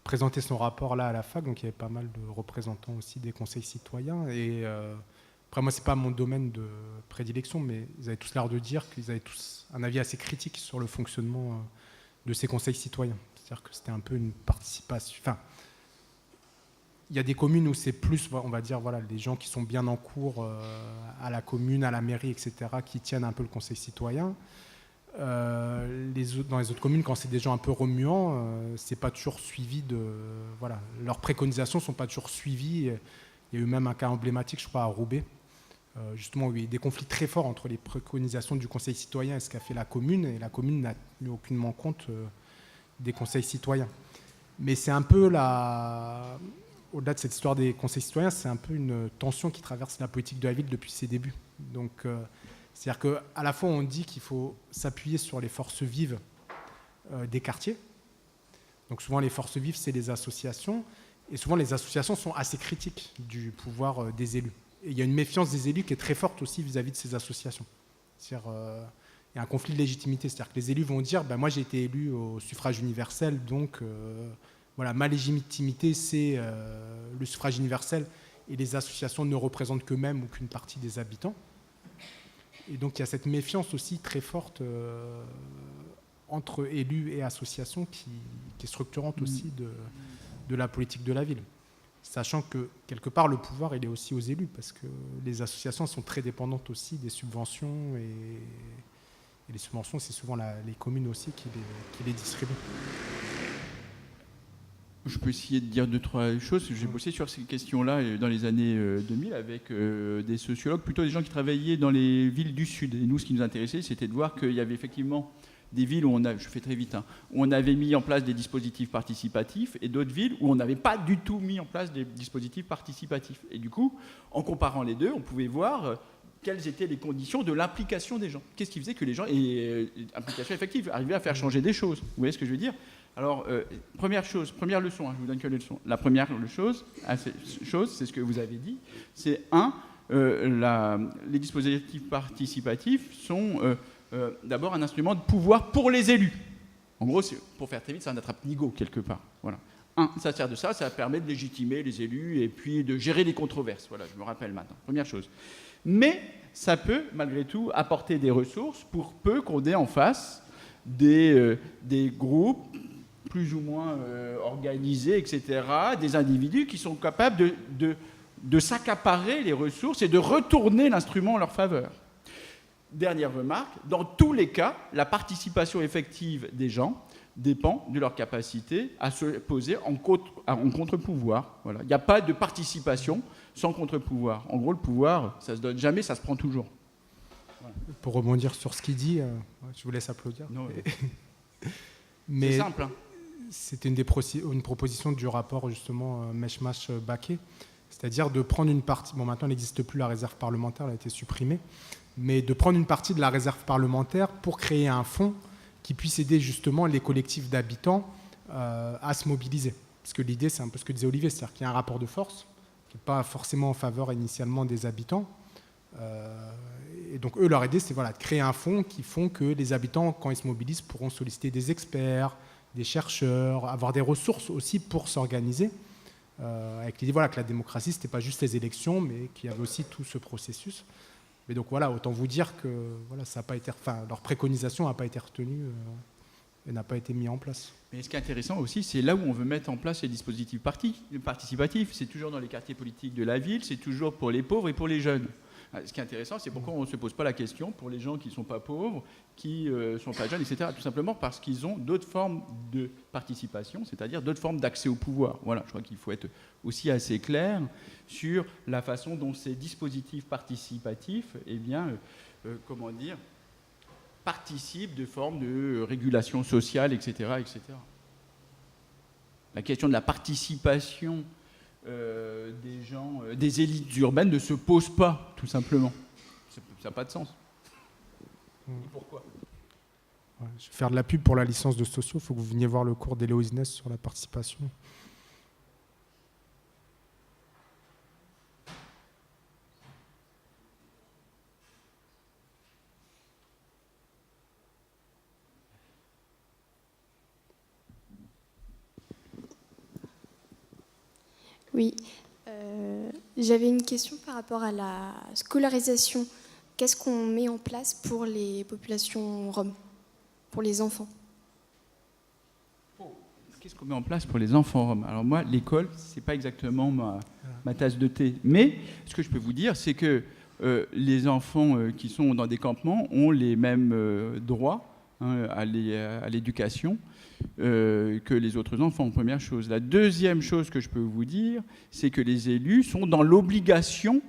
présenter son rapport là à la fac. Donc il y avait pas mal de représentants aussi des conseils citoyens. Et après, moi, c'est pas mon domaine de prédilection, mais ils avaient tous l'air de dire qu'ils avaient tous un avis assez critique sur le fonctionnement de ces conseils citoyens. C'est-à-dire que c'était un peu une participation. Enfin, il y a des communes où c'est plus, on va dire, voilà, les gens qui sont bien en cours à la commune, à la mairie, etc., qui tiennent un peu le conseil citoyen. Dans les autres communes, quand c'est des gens un peu remuants, c'est pas toujours suivi de, voilà, leurs préconisations sont pas toujours suivies. Il y a eu même un cas emblématique, je crois, à Roubaix, justement, où il y a eu des conflits très forts entre les préconisations du conseil citoyen et ce qu'a fait la commune, et la commune n'a tenu aucunement compte des conseils citoyens. Mais c'est un peu au-delà de cette histoire des conseils citoyens, c'est un peu une tension qui traverse la politique de la ville depuis ses débuts. Donc, c'est-à-dire qu'à la fois, on dit qu'il faut s'appuyer sur les forces vives des quartiers. Donc, souvent, les forces vives, c'est les associations. Et souvent, les associations sont assez critiques du pouvoir des élus. Et il y a une méfiance des élus qui est très forte aussi vis-à-vis de ces associations. C'est-à-dire, il y a un conflit de légitimité. C'est-à-dire que les élus vont dire, moi, j'ai été élu au suffrage universel, donc... voilà, ma légitimité, c'est le suffrage universel et les associations ne représentent qu'eux-mêmes ou qu'une partie des habitants. Et donc il y a cette méfiance aussi très forte entre élus et associations qui est structurante aussi de la politique de la ville. Sachant que quelque part le pouvoir il est aussi aux élus parce que les associations sont très dépendantes aussi des subventions et les subventions c'est souvent les communes aussi qui les distribuent. Je peux essayer de dire 2-3 choses. J'ai bossé sur ces questions-là dans les années 2000 avec des sociologues, plutôt des gens qui travaillaient dans les villes du Sud. Et nous, ce qui nous intéressait, c'était de voir qu'il y avait effectivement des villes où je fais très vite, où on avait mis en place des dispositifs participatifs et d'autres villes où on n'avait pas du tout mis en place des dispositifs participatifs. Et du coup, en comparant les deux, on pouvait voir quelles étaient les conditions de l'implication des gens. Qu'est-ce qui faisait que les gens, implication effective, arrivaient à faire changer des choses. Vous voyez ce que je veux dire ? Alors, première leçon, je vous donne que les leçons. La première chose, c'est ce que vous avez dit, c'est les dispositifs participatifs sont d'abord un instrument de pouvoir pour les élus. En gros, pour faire très vite, c'est un attrape-nigo quelque part. Voilà. Ça sert de ça permet de légitimer les élus et puis de gérer les controverses. Voilà, je me rappelle maintenant. Première chose. Mais ça peut, malgré tout, apporter des ressources pour peu qu'on ait en face des groupes plus ou moins organisés, etc., des individus qui sont capables de s'accaparer les ressources et de retourner l'instrument en leur faveur. Dernière remarque, dans tous les cas, la participation effective des gens dépend de leur capacité à se poser en contre-pouvoir. Voilà. Il n'y a pas de participation sans contre-pouvoir. En gros, le pouvoir, ça ne se donne jamais, ça se prend toujours. Voilà. Pour rebondir sur ce qu'il dit, je vous laisse applaudir. Non, mais c'est simple. C'était une proposition du rapport justement Meshmash-Baquet, c'est-à-dire de prendre une partie, bon maintenant il n'existe plus la réserve parlementaire, elle a été supprimée, mais de prendre une partie de la réserve parlementaire pour créer un fonds qui puisse aider justement les collectifs d'habitants à se mobiliser. Parce que l'idée, c'est un peu ce que disait Olivier, c'est-à-dire qu'il y a un rapport de force qui n'est pas forcément en faveur initialement des habitants. Et donc eux, leur idée, c'est de créer un fonds qui font que les habitants, quand ils se mobilisent, pourront solliciter des experts, des chercheurs, avoir des ressources aussi pour s'organiser. Avec l'idée que la démocratie, ce n'était pas juste les élections, mais qu'il y avait aussi tout ce processus. Mais donc autant vous dire que ça n'a pas été, leur préconisation n'a pas été retenue et n'a pas été mise en place. Mais ce qui est intéressant aussi, c'est là où on veut mettre en place les dispositifs participatifs. C'est toujours dans les quartiers politiques de la ville, c'est toujours pour les pauvres et pour les jeunes. Ce qui est intéressant, c'est pourquoi on ne se pose pas la question pour les gens qui ne sont pas pauvres, qui ne sont pas jeunes, etc. Tout simplement parce qu'ils ont d'autres formes de participation, c'est-à-dire d'autres formes d'accès au pouvoir. Voilà, je crois qu'il faut être aussi assez clair sur la façon dont ces dispositifs participatifs comment dire, participent de formes de régulation sociale, etc., etc. La question de la participation des gens, des élites urbaines ne se pose pas, tout simplement. Ça n'a pas de sens. Et pourquoi ? Ouais, je vais faire de la pub pour la licence de socio. Il faut que vous veniez voir le cours d'Héloïse Ness sur la participation. Oui, j'avais une question par rapport à la scolarisation. Qu'est-ce qu'on met en place pour les populations roms, pour les enfants? Qu'est-ce qu'on met en place pour les enfants roms? Alors moi, l'école, c'est pas exactement ma tasse de thé. Mais ce que je peux vous dire, c'est que les enfants qui sont dans des campements ont les mêmes droits à l'éducation que les autres enfants, première chose. La deuxième chose que je peux vous dire, c'est que les élus sont dans l'obligation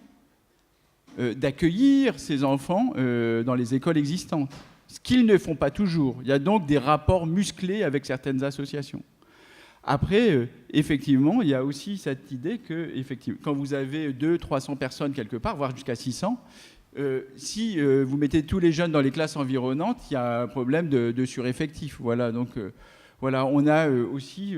d'accueillir ces enfants dans les écoles existantes, ce qu'ils ne font pas toujours. Il y a donc des rapports musclés avec certaines associations. Après, effectivement, il y a aussi cette idée que quand vous avez 200-300 personnes quelque part, voire jusqu'à 600, si vous mettez tous les jeunes dans les classes environnantes, il y a un problème de sureffectif. Voilà, donc voilà, on a aussi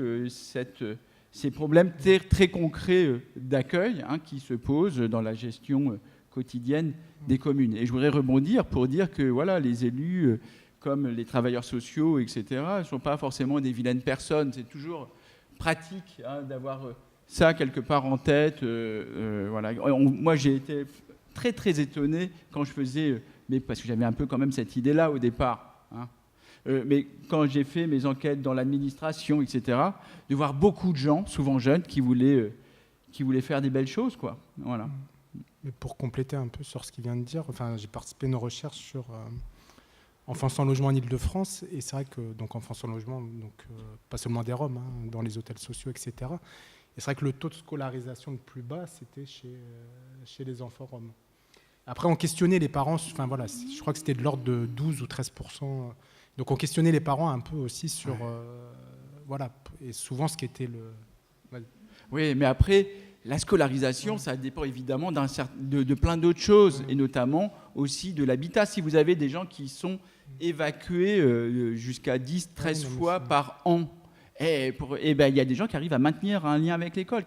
ces problèmes très concrets d'accueil qui se posent dans la gestion quotidienne des communes. Et je voudrais rebondir pour dire que voilà, les élus, comme les travailleurs sociaux, etc., ne sont pas forcément des vilaines personnes. C'est toujours pratique d'avoir ça quelque part en tête. Voilà. Moi, j'ai été très étonné quand je faisais, mais parce que j'avais un peu quand même cette idée-là au départ. Mais quand j'ai fait mes enquêtes dans l'administration, etc., de voir beaucoup de gens, souvent jeunes, qui voulaient faire des belles choses, quoi. Voilà. Mais pour compléter un peu sur ce qu'il vient de dire, enfin, j'ai participé à une recherche sur enfants sans logement en Ile-de-France, et c'est vrai que donc enfants sans logement, donc pas seulement des Roms, dans les hôtels sociaux, etc. Et c'est vrai que le taux de scolarisation le plus bas, c'était chez les enfants roms. Après, on questionnait les parents, enfin voilà, je crois que c'était de l'ordre de 12 ou 13%. Donc on questionnait les parents un peu aussi sur, voilà, et souvent ce qui était le... Oui, mais après, la scolarisation, ça dépend évidemment de plein d'autres choses, et notamment aussi de l'habitat. Si vous avez des gens qui sont évacués jusqu'à 10-13 fois par an, il y a des gens qui arrivent à maintenir un lien avec l'école,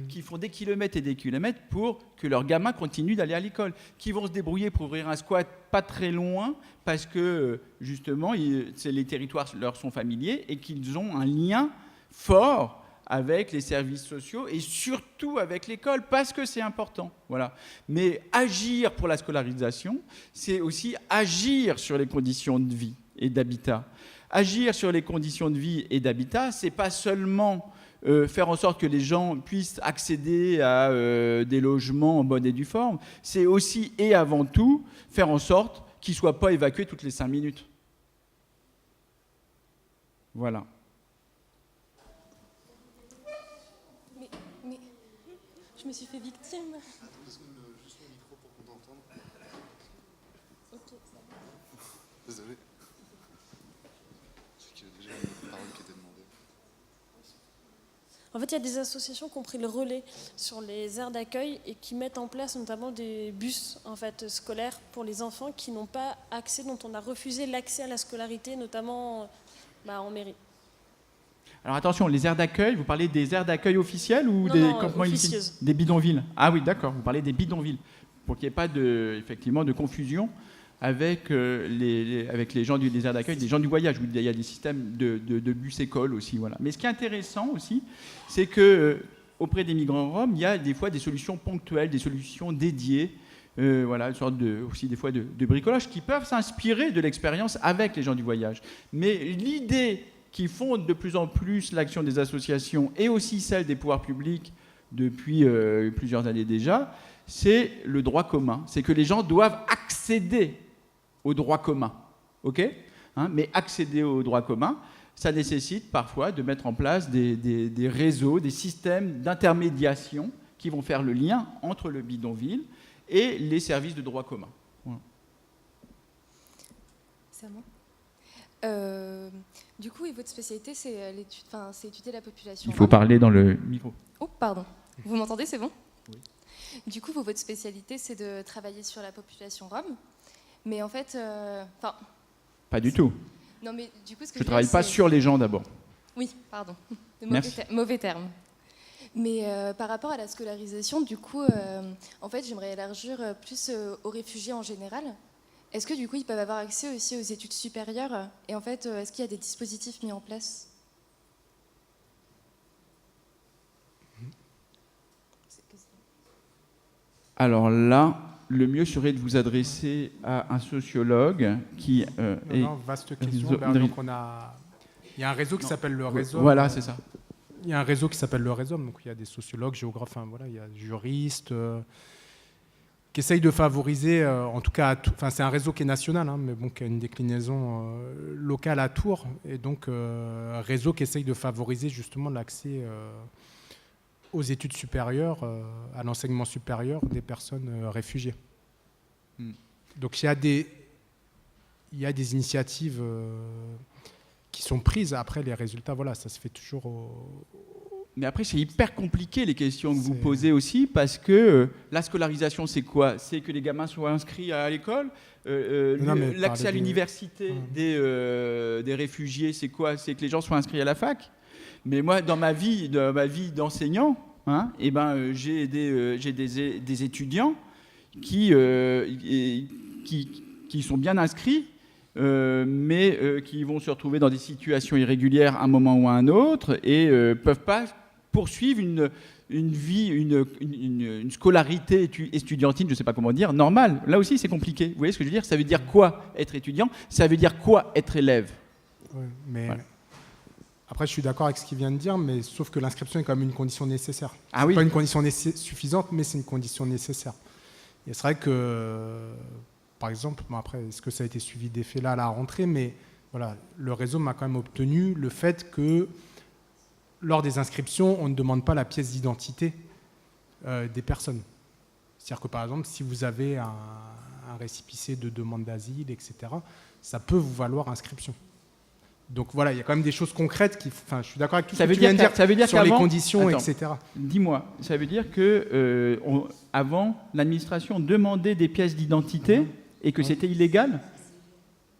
qui font des kilomètres et des kilomètres pour que leurs gamins continuent d'aller à l'école, qui vont se débrouiller pour ouvrir un squat pas très loin parce que justement les territoires leur sont familiers et qu'ils ont un lien fort avec les services sociaux et surtout avec l'école, parce que c'est important. Voilà. Mais agir pour la scolarisation, c'est aussi agir sur les conditions de vie et d'habitat. Agir sur les conditions de vie et d'habitat, c'est pas seulement faire en sorte que les gens puissent accéder à des logements en bonne et due forme, c'est aussi et avant tout faire en sorte qu'ils ne soient pas évacués toutes les 5 minutes. Voilà. Mais je me suis fait victime. Juste le micro pour qu'on t'entende. Ok, ça va. Désolé. C'est qu'il y a déjà une parole qui était demandée. En fait, il y a des associations qui ont pris le relais sur les aires d'accueil et qui mettent en place notamment des bus en fait, scolaires pour les enfants qui n'ont pas accès, dont on a refusé l'accès à la scolarité, notamment en mairie. Alors attention, les aires d'accueil, vous parlez des aires d'accueil officielles ou des campements officieuses. Des bidonvilles? Ah oui, d'accord, vous parlez des bidonvilles, pour qu'il n'y ait pas effectivement de confusion avec les gens des aires d'accueil, des gens du voyage. Il y a des systèmes de bus écoles aussi. Voilà. Mais ce qui est intéressant aussi, c'est qu'auprès des migrants roms, il y a des fois des solutions ponctuelles, des solutions dédiées, voilà, une sorte aussi des fois de bricolage qui peuvent s'inspirer de l'expérience avec les gens du voyage. Mais l'idée qui fonde de plus en plus l'action des associations et aussi celle des pouvoirs publics depuis plusieurs années déjà, c'est le droit commun. C'est que les gens doivent accéder au droit commun. OK ? Mais accéder au droit commun, ça nécessite parfois de mettre en place des réseaux, des systèmes d'intermédiation qui vont faire le lien entre le bidonville et les services de droit commun. Voilà. C'est à moi. Du coup, et votre spécialité, c'est étudier la population. Il faut parler dans le micro. Oh, pardon. Vous m'entendez, c'est bon? Oui. Du coup, votre spécialité, c'est de travailler sur la population rome. Mais en fait... Pas du tout. Non, mais du coup, ce que je ne travaille pas sur les gens d'abord. Oui, pardon. Merci. Mauvais terme. Mais par rapport à la scolarisation, du coup, en fait, j'aimerais élargir plus aux réfugiés en général. Est-ce que du coup, ils peuvent avoir accès aussi aux études supérieures? Et en fait, est-ce qu'il y a des dispositifs mis en place? Alors là, le mieux serait de vous adresser à un sociologue qui vaste question. Donc il y a un réseau qui s'appelle le réseau. Voilà, c'est ça. Il y a un réseau qui s'appelle le réseau, donc il y a des sociologues, géographes, voilà, il y a des juristes qui essayent de favoriser, en tout cas, c'est un réseau qui est national, mais bon, qui a une déclinaison locale à Tours, et donc réseau qui essaye de favoriser justement l'accès aux études supérieures, à l'enseignement supérieur des personnes réfugiées. Donc il y a des initiatives qui sont prises. Après, les résultats, voilà, ça se fait toujours Mais après, c'est hyper compliqué les questions que vous posez aussi, parce que la scolarisation, c'est quoi? C'est que les gamins soient inscrits à l'école. L'accès à l'université des réfugiés, c'est quoi? C'est que les gens soient inscrits à la fac. Mais moi, dans ma vie d'enseignant, j'ai des étudiants qui sont bien inscrits, mais qui vont se retrouver dans des situations irrégulières à un moment ou à un autre et ne peuvent pas poursuivre une scolarité estudiantine, je ne sais pas comment dire, normale. Là aussi, c'est compliqué. Vous voyez ce que je veux dire? Ça veut dire quoi être étudiant? Ça veut dire quoi être élève? Oui, mais voilà. Après, je suis d'accord avec ce qu'il vient de dire, mais sauf que l'inscription est quand même une condition nécessaire. Ah oui. Pas une condition suffisante, mais c'est une condition nécessaire. Et c'est vrai que, par exemple, après, est-ce que ça a été suivi d'effet là à la rentrée, mais voilà, le réseau m'a quand même obtenu le fait que lors des inscriptions, on ne demande pas la pièce d'identité des personnes. C'est-à-dire que, par exemple, si vous avez un récépissé de demande d'asile, etc., ça peut vous valoir inscription. Donc voilà, il y a quand même des choses concrètes qui... Enfin, je suis d'accord avec tout ce que tu viens de dire sur les conditions, etc. Dis-moi, ça veut dire que avant, l'administration demandait des pièces d'identité et que c'était illégal?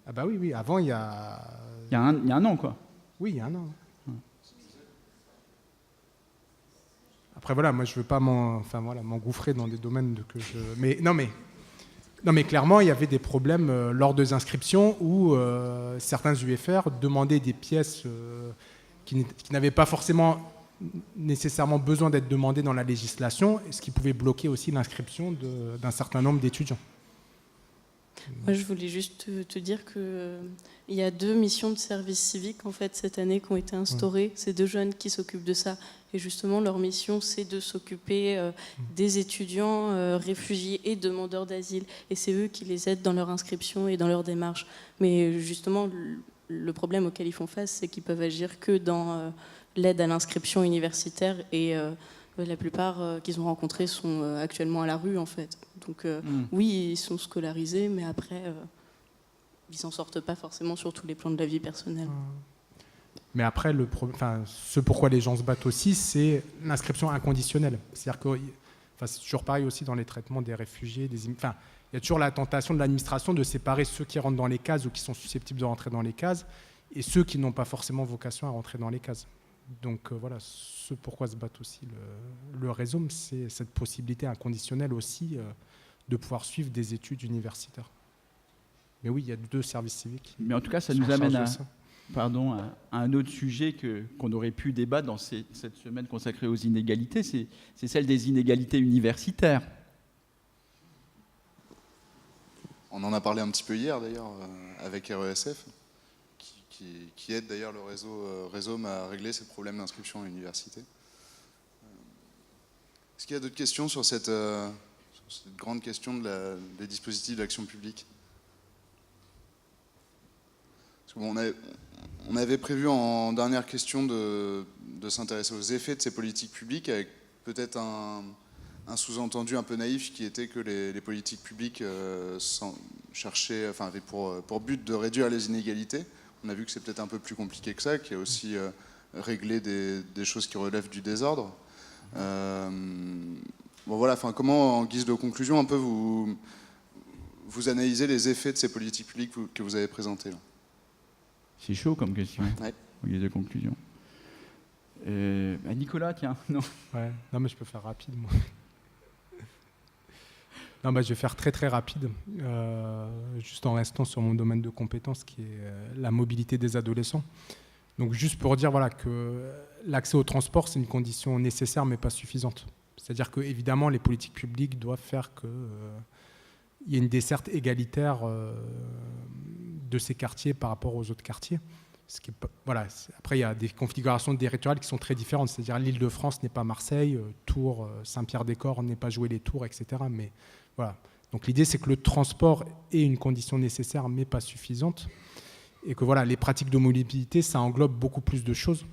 Ah bah oui, avant il y a... Il y a un an, quoi. Oui, il y a un an. Après voilà, moi je ne veux pas m'engouffrer dans des domaines que je... Non mais clairement, il y avait des problèmes lors des inscriptions où certains UFR demandaient des pièces qui n'avaient pas forcément nécessairement besoin d'être demandées dans la législation, ce qui pouvait bloquer aussi l'inscription d'un certain nombre d'étudiants. Moi, je voulais juste te dire qu'il y a 2 missions de service civique en fait, cette année qui ont été instaurées. C'est 2 jeunes qui s'occupent de ça. Et justement, leur mission, c'est de s'occuper des étudiants réfugiés et demandeurs d'asile. Et c'est eux qui les aident dans leur inscription et dans leur démarche. Mais justement, le problème auquel ils font face, c'est qu'ils peuvent agir que dans l'aide à l'inscription universitaire. Et la plupart qu'ils ont rencontrés sont actuellement à la rue, en fait. Donc oui, ils sont scolarisés, mais après, ils s'en sortent pas forcément sur tous les plans de la vie personnelle. Mais après, ce pourquoi les gens se battent aussi, c'est l'inscription inconditionnelle. C'est-à-dire que c'est toujours pareil aussi dans les traitements des réfugiés, il y a toujours la tentation de l'administration de séparer ceux qui rentrent dans les cases ou qui sont susceptibles de rentrer dans les cases et ceux qui n'ont pas forcément vocation à rentrer dans les cases. Donc voilà, ce pourquoi se battent aussi le réseau, c'est cette possibilité inconditionnelle aussi de pouvoir suivre des études universitaires. Mais oui, il y a 2 services civiques. Mais en tout cas, ça nous amène à un autre sujet qu'on aurait pu débattre dans cette semaine consacrée aux inégalités, c'est celle des inégalités universitaires. On en a parlé un petit peu hier d'ailleurs avec RESF, qui aide d'ailleurs le réseau à régler ces problèmes d'inscription à l'université. Est-ce qu'il y a d'autres questions sur cette grande question des dispositifs d'action publique? On avait prévu en dernière question de s'intéresser aux effets de ces politiques publiques, avec peut-être un sous-entendu un peu naïf qui était que les politiques publiques cherchait, enfin, avait pour but de réduire les inégalités. On a vu que c'est peut-être un peu plus compliqué que ça, qu'il y a aussi régler des choses qui relèvent du désordre. Bon voilà, enfin, comment, en guise de conclusion, un peu vous analysez les effets de ces politiques publiques que vous avez présentées là? C'est chaud comme question, ouais. En guise de conclusion. Nicolas, tiens, non. Ouais. Non, mais je peux faire rapide, moi. Non, bah, je vais faire très très rapide, juste en restant sur mon domaine de compétences qui est la mobilité des adolescents. Donc juste pour dire voilà, que l'accès au transport, c'est une condition nécessaire mais pas suffisante. C'est-à-dire que évidemment les politiques publiques doivent faire qu'il y ait une desserte égalitaire de ces quartiers par rapport aux autres quartiers. Voilà. Après, il y a des configurations territoriales qui sont très différentes. C'est-à-dire l'Île-de-France n'est pas Marseille, Tours, Saint-Pierre-des-Corps n'est pas jouer les Tours, etc. Mais voilà. Donc l'idée, c'est que le transport est une condition nécessaire, mais pas suffisante. Et que voilà, les pratiques de mobilité, ça englobe beaucoup plus de choses.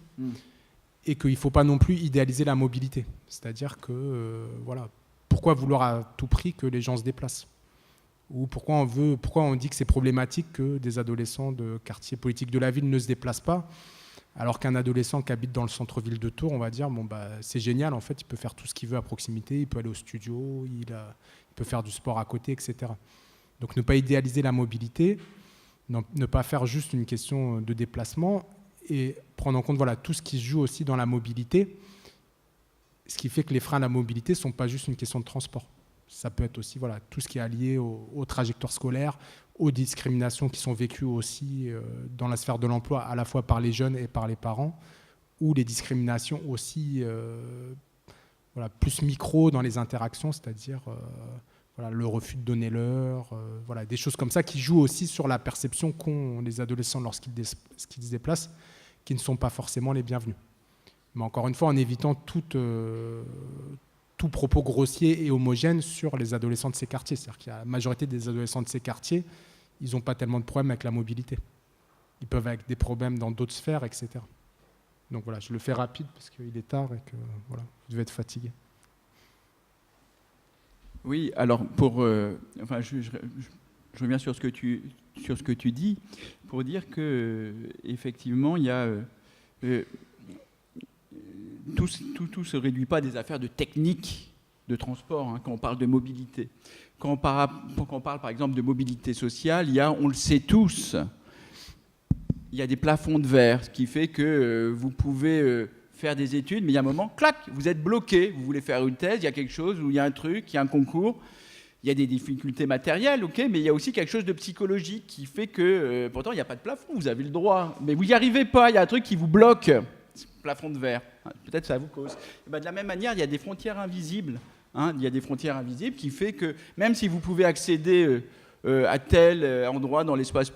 Et qu'il ne faut pas non plus idéaliser la mobilité. C'est-à-dire que, voilà, pourquoi vouloir à tout prix que les gens se déplacent? Ou pourquoi on dit que c'est problématique que des adolescents de quartiers politiques de la ville ne se déplacent pas, alors qu'un adolescent qui habite dans le centre-ville de Tours, on va dire, bon, bah, c'est génial, en fait, il peut faire tout ce qu'il veut à proximité, il peut aller au studio, il peut faire du sport à côté, etc. Donc ne pas idéaliser la mobilité, ne pas faire juste une question de déplacement, et prendre en compte voilà, tout ce qui se joue aussi dans la mobilité, ce qui fait que les freins à la mobilité ne sont pas juste une question de transport. Ça peut être aussi voilà, tout ce qui est lié aux trajectoires scolaires, aux discriminations qui sont vécues aussi dans la sphère de l'emploi, à la fois par les jeunes et par les parents, ou les discriminations aussi voilà, plus micro dans les interactions, c'est-à-dire voilà, le refus de donner l'heure, voilà, des choses comme ça qui jouent aussi sur la perception qu'ont les adolescents lorsqu'ils se déplacent, qui ne sont pas forcément les bienvenus. Mais encore une fois, en évitant tout propos grossier et homogène sur les adolescents de ces quartiers. C'est-à-dire qu'il y a la majorité des adolescents de ces quartiers, ils n'ont pas tellement de problèmes avec la mobilité. Ils peuvent avoir des problèmes dans d'autres sphères, etc. Donc voilà, je le fais rapide parce qu'il est tard et que voilà, vous devez être fatigué. Oui, alors enfin, je reviens sur ce que tu dis pour dire que effectivement il y a tout se réduit pas à des affaires de technique de transport hein, quand on parle de mobilité. Quand on parle par exemple de mobilité sociale, on le sait tous, il y a des plafonds de verre, ce qui fait que vous pouvez faire des études, mais il y a un moment, clac, vous êtes bloqué, vous voulez faire une thèse, il y a quelque chose, où il y a un truc, il y a un concours, il y a des difficultés matérielles, ok, mais il y a aussi quelque chose de psychologique qui fait que, pourtant il n'y a pas de plafond, vous avez le droit, mais vous n'y arrivez pas, il y a un truc qui vous bloque, plafond de verre, peut-être ça vous cause. Et ben de la même manière, il y a des frontières invisibles, il y a des frontières invisibles qui fait que même si vous pouvez accéder à tel endroit dans l'espace,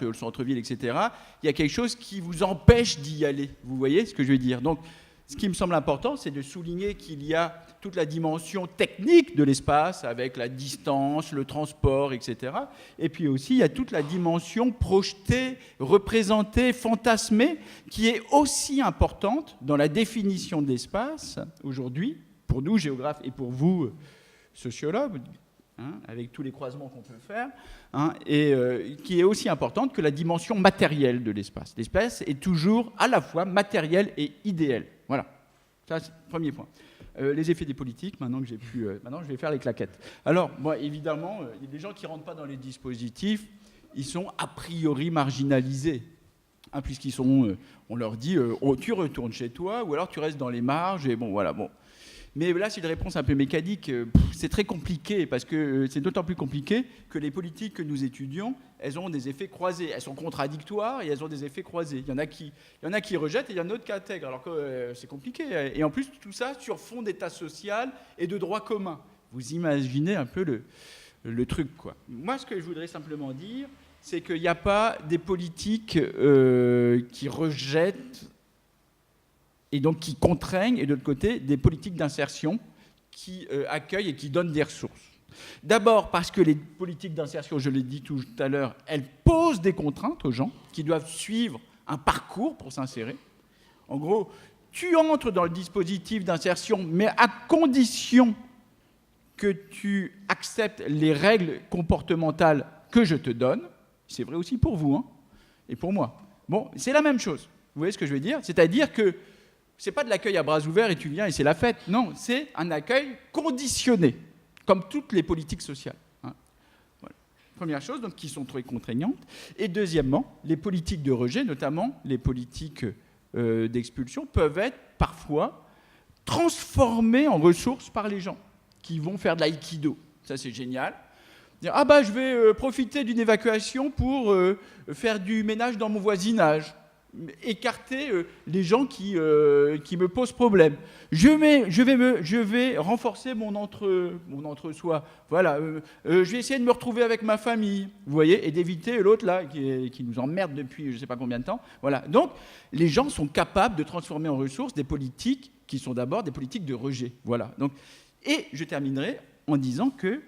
le centre-ville, etc., il y a quelque chose qui vous empêche d'y aller. Vous voyez ce que je veux dire? Donc, ce qui me semble important, c'est de souligner qu'il y a toute la dimension technique de l'espace, avec la distance, le transport, etc. Et puis aussi, il y a toute la dimension projetée, représentée, fantasmée, qui est aussi importante dans la définition de l'espace, aujourd'hui, pour nous, géographes, et pour vous, sociologues, avec tous les croisements qu'on peut faire, et qui est aussi importante que la dimension matérielle de l'espace. L'espace est toujours à la fois matériel et idéal. Voilà, ça c'est le premier point. Les effets des politiques, maintenant que maintenant je vais faire les claquettes. Alors, évidemment, il y a des gens qui ne rentrent pas dans les dispositifs, ils sont a priori marginalisés, puisqu'ils sont, on leur dit, tu retournes chez toi, ou alors tu restes dans les marges, et bon, voilà, bon. Mais là, c'est une réponse un peu mécanique. C'est très compliqué, parce que c'est d'autant plus compliqué que les politiques que nous étudions, elles ont des effets croisés. Elles sont contradictoires et elles ont des effets croisés. Il y en a qui rejettent et il y en a d'autres qui intègrent. Alors que c'est compliqué. Et en plus, tout ça sur fond d'état social et de droit commun. Vous imaginez un peu le truc, quoi. Moi, ce que je voudrais simplement dire, c'est qu'il n'y a pas des politiques qui rejettent et donc qui contraignent, et de l'autre côté, des politiques d'insertion qui accueillent et qui donnent des ressources. D'abord parce que les politiques d'insertion, je l'ai dit tout à l'heure, elles posent des contraintes aux gens qui doivent suivre un parcours pour s'insérer. En gros, tu entres dans le dispositif d'insertion, mais à condition que tu acceptes les règles comportementales que je te donne. C'est vrai aussi pour vous, hein, et pour moi. Bon, c'est la même chose. Vous voyez ce que je veux dire? C'est-à-dire que c'est pas de l'accueil à bras ouverts et tu viens et c'est la fête. Non, c'est un accueil conditionné, comme toutes les politiques sociales. Hein. Voilà. Première chose, donc, qui sont très contraignantes. Et deuxièmement, les politiques de rejet, notamment les politiques d'expulsion, peuvent être parfois transformées en ressources par les gens qui vont faire de l'aïkido. Ça, c'est génial. Dire, ah bah, je vais profiter d'une évacuation pour faire du ménage dans mon voisinage. Écarter les gens qui me posent problème. Je vais renforcer mon entre-soi. Voilà. Je vais essayer de me retrouver avec ma famille. Vous voyez, et d'éviter l'autre là qui nous emmerde depuis je ne sais pas combien de temps. Voilà. Donc, les gens sont capables de transformer en ressources des politiques qui sont d'abord des politiques de rejet. Voilà. Donc, et je terminerai en disant que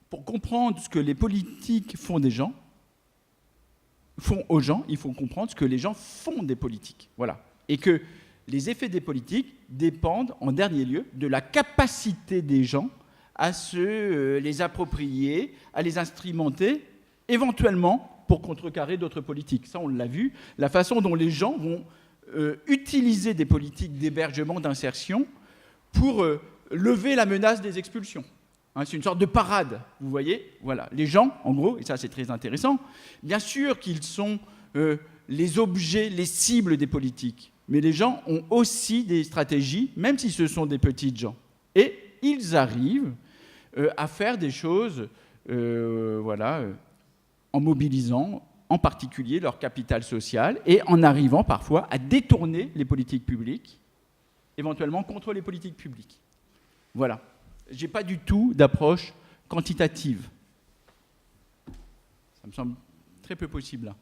pour comprendre ce que les politiques font aux gens, il faut comprendre ce que les gens font des politiques. Voilà. Et que les effets des politiques dépendent, en dernier lieu, de la capacité des gens à se les approprier, à les instrumenter, éventuellement pour contrecarrer d'autres politiques. Ça, on l'a vu. La façon dont les gens vont utiliser des politiques d'hébergement, d'insertion, pour lever la menace des expulsions. Hein, c'est une sorte de parade, vous voyez. Voilà. Les gens, en gros, et ça c'est très intéressant, bien sûr qu'ils sont les objets, les cibles des politiques, mais les gens ont aussi des stratégies, même si ce sont des petites gens. Et ils arrivent à faire des choses en mobilisant en particulier leur capital social et en arrivant parfois à détourner les politiques publiques, éventuellement contre les politiques publiques. Voilà. Je n'ai pas du tout d'approche quantitative. Ça me semble très peu possible là.